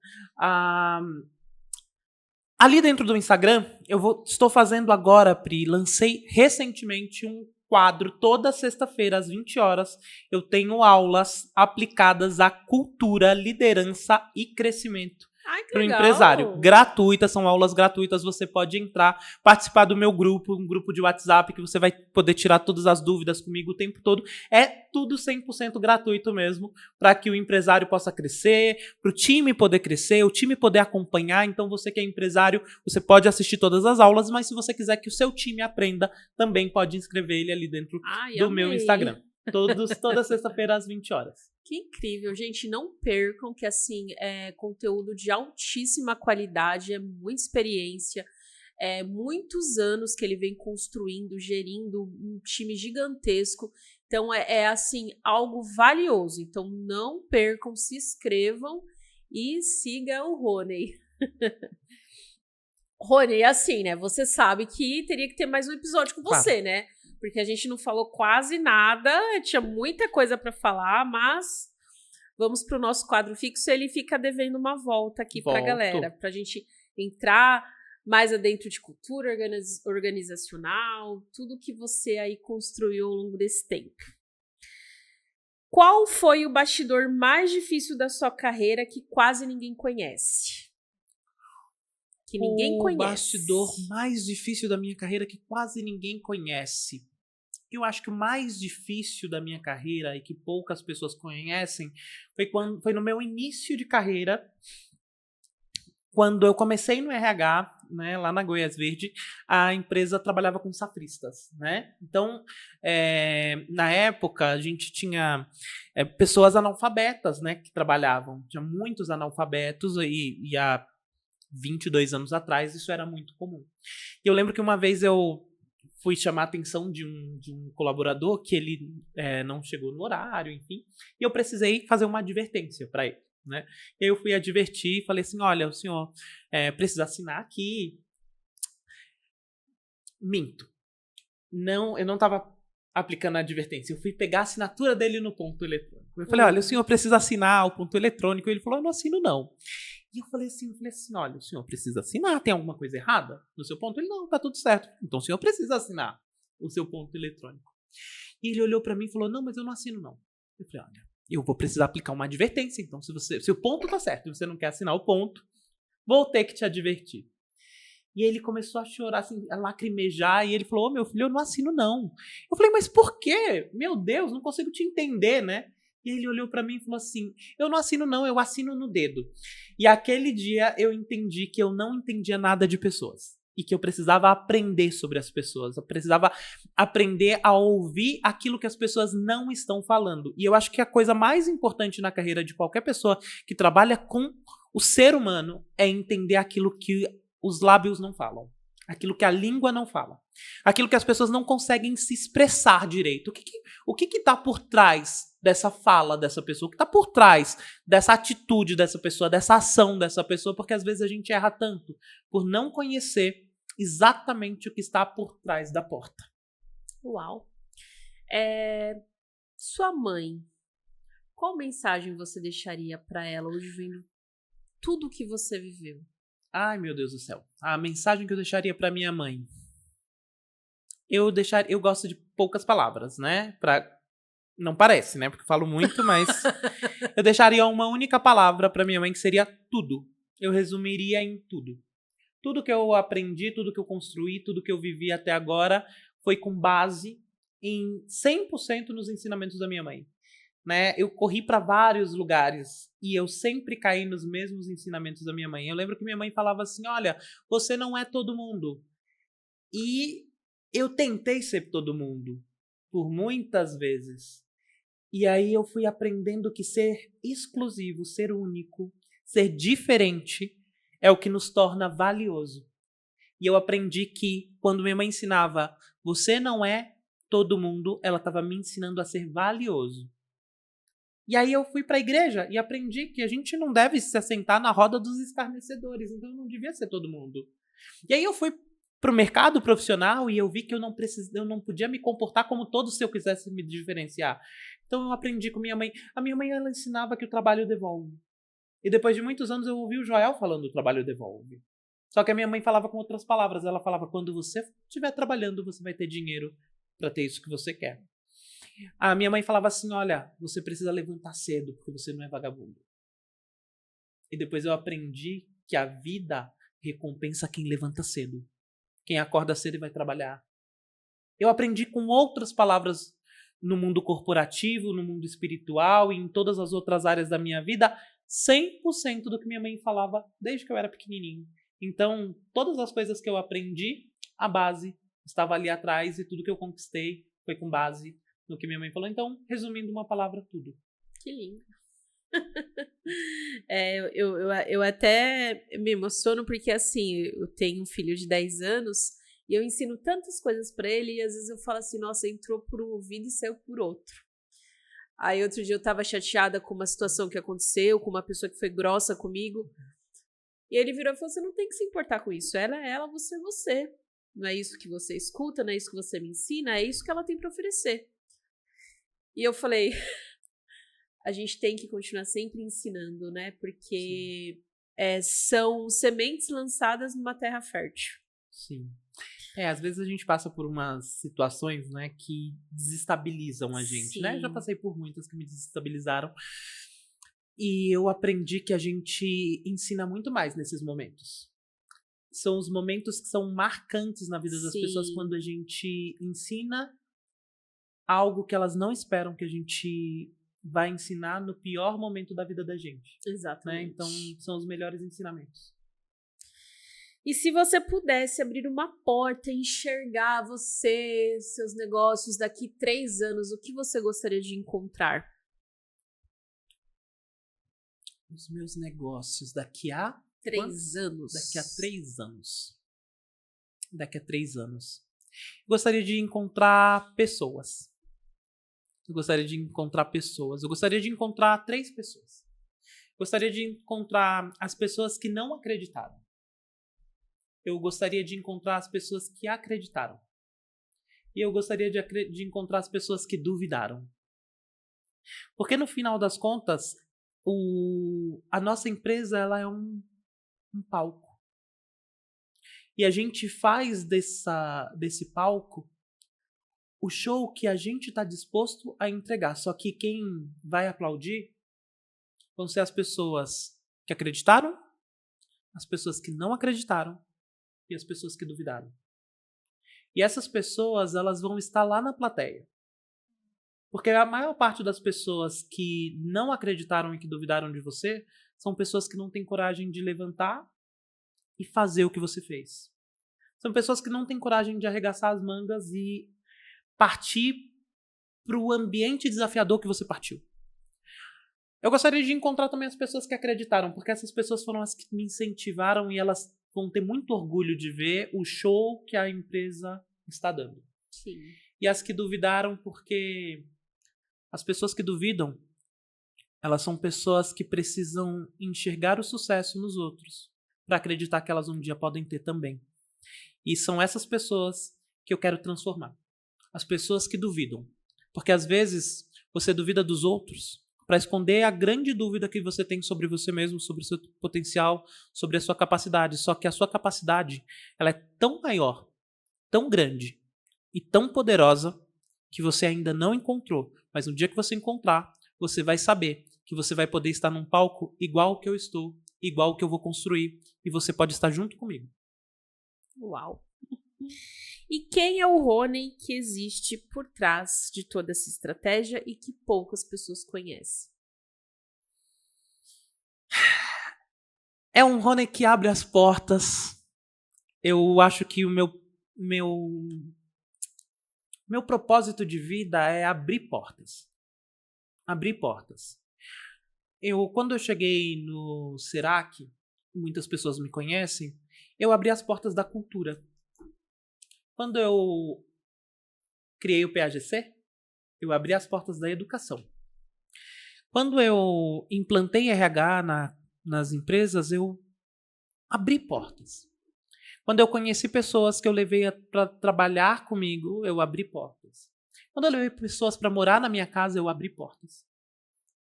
Ali dentro do Instagram, estou fazendo agora, Pri, lancei recentemente um quadro toda sexta-feira às 20 horas. Eu tenho aulas aplicadas à cultura, liderança e crescimento. Para o empresário. Gratuitas, são aulas gratuitas, você pode entrar, participar do meu grupo, um grupo de WhatsApp que você vai poder tirar todas as dúvidas comigo o tempo todo. É tudo 100% gratuito mesmo, para que o empresário possa crescer, para o time poder crescer, o time poder acompanhar. Então você que é empresário, você pode assistir todas as aulas, mas se você quiser que o seu time aprenda, também pode inscrever ele ali dentro do meu Instagram. Toda sexta-feira às 20 horas. Que incrível, gente, não percam que assim é conteúdo de altíssima qualidade, é muita experiência, muitos anos que ele vem construindo, gerindo um time gigantesco, então é assim, algo valioso, então não percam, se inscrevam e siga o Rony. Rony, assim, né, você sabe que teria que ter mais um episódio com você, né? Porque a gente não falou quase nada, tinha muita coisa para falar, mas vamos para o nosso quadro fixo, ele fica devendo uma volta aqui para a galera, para a gente entrar mais adentro de cultura organizacional, tudo que você aí construiu ao longo desse tempo. Qual foi o bastidor mais difícil da sua carreira que quase ninguém conhece? Que ninguém conhece. O bastidor mais difícil da minha carreira que quase ninguém conhece. Eu acho que o mais difícil da minha carreira e que poucas pessoas conhecem foi no meu início de carreira, quando eu comecei no RH, né, lá na Goiás Verde, a empresa trabalhava com safristas, né? Então, na época, a gente tinha pessoas analfabetas, né, que trabalhavam. Tinha muitos analfabetos e há 22 anos atrás isso era muito comum. E eu lembro que uma vez eu fui chamar a atenção de um colaborador que ele não chegou no horário, enfim, e eu precisei fazer uma advertência para ele, né? E aí eu fui advertir e falei assim, olha, o senhor precisa assinar aqui. Minto. Não, eu não estava aplicando a advertência. Eu fui pegar a assinatura dele no ponto eletrônico. Eu falei, olha, o senhor precisa assinar o ponto eletrônico. Ele falou, eu não assino, não. E eu falei assim, olha, o senhor precisa assinar. Tem alguma coisa errada no seu ponto? Ele, não, tá tudo certo. Então o senhor precisa assinar o seu ponto eletrônico. E ele olhou para mim e falou, não, mas eu não assino, não. Eu falei, olha, eu vou precisar aplicar uma advertência. Então, se o ponto tá certo e você não quer assinar o ponto, vou ter que te advertir. E aí ele começou a chorar, assim, a lacrimejar, e ele falou, meu filho, eu não assino, não. Eu falei, mas por quê? Meu Deus, não consigo te entender, né? E ele olhou pra mim e falou assim, eu não assino, não, eu assino no dedo. E aquele dia eu entendi que eu não entendia nada de pessoas. E que eu precisava aprender sobre as pessoas. Eu precisava aprender a ouvir aquilo que as pessoas não estão falando. E eu acho que a coisa mais importante na carreira de qualquer pessoa que trabalha com o ser humano é entender aquilo que os lábios não falam. Aquilo que a língua não fala. Aquilo que as pessoas não conseguem se expressar direito. O que está por trás dessa fala dessa pessoa? O que está por trás dessa atitude dessa pessoa, dessa ação dessa pessoa? Porque às vezes a gente erra tanto por não conhecer exatamente o que está por trás da porta. Uau! Sua mãe, qual mensagem você deixaria para ela hoje vendo tudo que você viveu? Ai, meu Deus do céu. A mensagem que eu deixaria para minha mãe. Eu gosto de poucas palavras, né? Não parece, né? Porque eu falo muito, mas eu deixaria uma única palavra para minha mãe que seria tudo. Eu resumiria em tudo. Tudo que eu aprendi, tudo que eu construí, tudo que eu vivi até agora foi com base em 100% nos ensinamentos da minha mãe. Né? Eu corri para vários lugares e eu sempre caí nos mesmos ensinamentos da minha mãe. Eu lembro que minha mãe falava assim, olha, você não é todo mundo. E eu tentei ser todo mundo por muitas vezes. E aí eu fui aprendendo que ser exclusivo, ser único, ser diferente é o que nos torna valioso. E eu aprendi que quando minha mãe ensinava, você não é todo mundo, ela estava me ensinando a ser valioso. E aí eu fui para a igreja e aprendi que a gente não deve se assentar na roda dos escarnecedores, então eu não devia ser todo mundo. E aí eu fui para o mercado profissional e eu vi que eu não podia me comportar como todos se eu quisesse me diferenciar. Então eu aprendi com minha mãe. A minha mãe ela ensinava que o trabalho devolve. E depois de muitos anos eu ouvi o Joel falando o trabalho devolve. Só que a minha mãe falava com outras palavras. Ela falava, quando você estiver trabalhando, você vai ter dinheiro para ter isso que você quer. A minha mãe falava assim, olha, você precisa levantar cedo, porque você não é vagabundo. E depois eu aprendi que a vida recompensa quem levanta cedo. Quem acorda cedo e vai trabalhar. Eu aprendi com outras palavras no mundo corporativo, no mundo espiritual e em todas as outras áreas da minha vida, 100% do que minha mãe falava desde que eu era pequenininho. Então, todas as coisas que eu aprendi, a base estava ali atrás e tudo que eu conquistei foi com base no que minha mãe falou. Então, resumindo uma palavra, tudo. Que lindo. Eu até me emociono porque, assim, eu tenho um filho de 10 anos e eu ensino tantas coisas pra ele e às vezes eu falo assim, nossa, entrou por um ouvido e saiu por outro. Aí outro dia eu tava chateada com uma situação que aconteceu, com uma pessoa que foi grossa comigo. E ele virou e falou, você não tem que se importar com isso. Ela é ela, você é você. Não é isso que você escuta, não é isso que você me ensina, é isso que ela tem pra oferecer. E eu falei, a gente tem que continuar sempre ensinando, né? Porque são sementes lançadas numa terra fértil. Sim. Às vezes a gente passa por umas situações, né, que desestabilizam a gente, né? Eu já passei por muitas que me desestabilizaram. E eu aprendi que a gente ensina muito mais nesses momentos. São os momentos que são marcantes na vida das pessoas quando a gente ensina algo que elas não esperam que a gente vai ensinar no pior momento da vida da gente. Exatamente. Né? Então, são os melhores ensinamentos. E se você pudesse abrir uma porta e enxergar você, seus negócios daqui 3 anos, o que você gostaria de encontrar? Os meus negócios daqui a 3 anos. Daqui a 3 anos. Daqui a 3 anos. Gostaria de encontrar pessoas. Eu gostaria de encontrar 3 pessoas. Gostaria de encontrar as pessoas que não acreditaram. Eu gostaria de encontrar as pessoas que acreditaram. E eu gostaria de encontrar as pessoas que duvidaram. Porque no final das contas, a nossa empresa ela é um palco. E a gente faz desse palco o show que a gente está disposto a entregar. Só que quem vai aplaudir vão ser as pessoas que acreditaram, as pessoas que não acreditaram e as pessoas que duvidaram. E essas pessoas, elas vão estar lá na plateia. Porque a maior parte das pessoas que não acreditaram e que duvidaram de você são pessoas que não têm coragem de levantar e fazer o que você fez. São pessoas que não têm coragem de arregaçar as mangas e partir para o ambiente desafiador que você partiu. Eu gostaria de encontrar também as pessoas que acreditaram, porque essas pessoas foram as que me incentivaram e elas vão ter muito orgulho de ver o show que a empresa está dando. Sim. E as que duvidaram, porque as pessoas que duvidam, elas são pessoas que precisam enxergar o sucesso nos outros para acreditar que elas um dia podem ter também. E são essas pessoas que eu quero transformar. As pessoas que duvidam. Porque às vezes você duvida dos outros para esconder a grande dúvida que você tem sobre você mesmo, sobre o seu potencial, sobre a sua capacidade. Só que a sua capacidade ela é tão maior, tão grande e tão poderosa que você ainda não encontrou. Mas no dia que você encontrar, você vai saber que você vai poder estar num palco igual que eu estou, igual que eu vou construir, e você pode estar junto comigo. Uau! E quem é o Rony que existe por trás de toda essa estratégia e que poucas pessoas conhecem? É um Rony que abre as portas. Eu acho que o meu propósito de vida é abrir portas. Abrir portas. Quando eu cheguei no Serac, muitas pessoas me conhecem, eu abri as portas da cultura. Quando eu criei o PAGC, eu abri as portas da educação. Quando eu implantei RH nas empresas, eu abri portas. Quando eu conheci pessoas que eu levei para trabalhar comigo, eu abri portas. Quando eu levei pessoas para morar na minha casa, eu abri portas.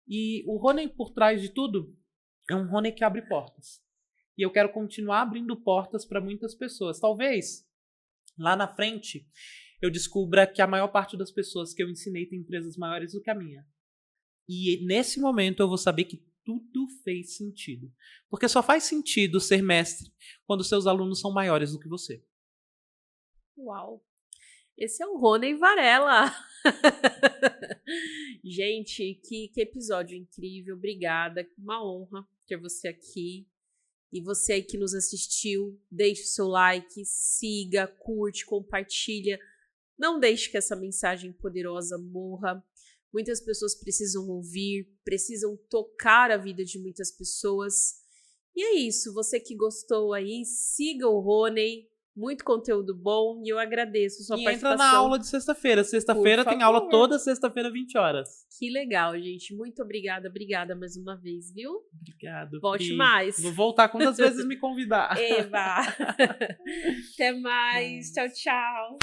E o Rony por trás de tudo é um Rony que abre portas. E eu quero continuar abrindo portas para muitas pessoas. Talvez lá na frente eu descubra que a maior parte das pessoas que eu ensinei tem empresas maiores do que a minha. E nesse momento eu vou saber que tudo fez sentido. Porque só faz sentido ser mestre quando seus alunos são maiores do que você. Uau! Esse é o Rony Varela. Gente, que episódio incrível. Obrigada. Uma honra ter você aqui. E você aí que nos assistiu, deixe o seu like, siga, curte, compartilha. Não deixe que essa mensagem poderosa morra. Muitas pessoas precisam ouvir, precisam tocar a vida de muitas pessoas. E é isso, você que gostou aí, siga o Rony. Muito conteúdo bom e eu agradeço sua participação. E entra na aula de sexta-feira. Sexta-feira tem aula toda sexta-feira, 20 horas. Que legal, gente. Muito obrigada. Obrigada mais uma vez, viu? Obrigado. Volte mais. Vou voltar quantas vezes me convidar. Eva. Até mais. Tchau, tchau.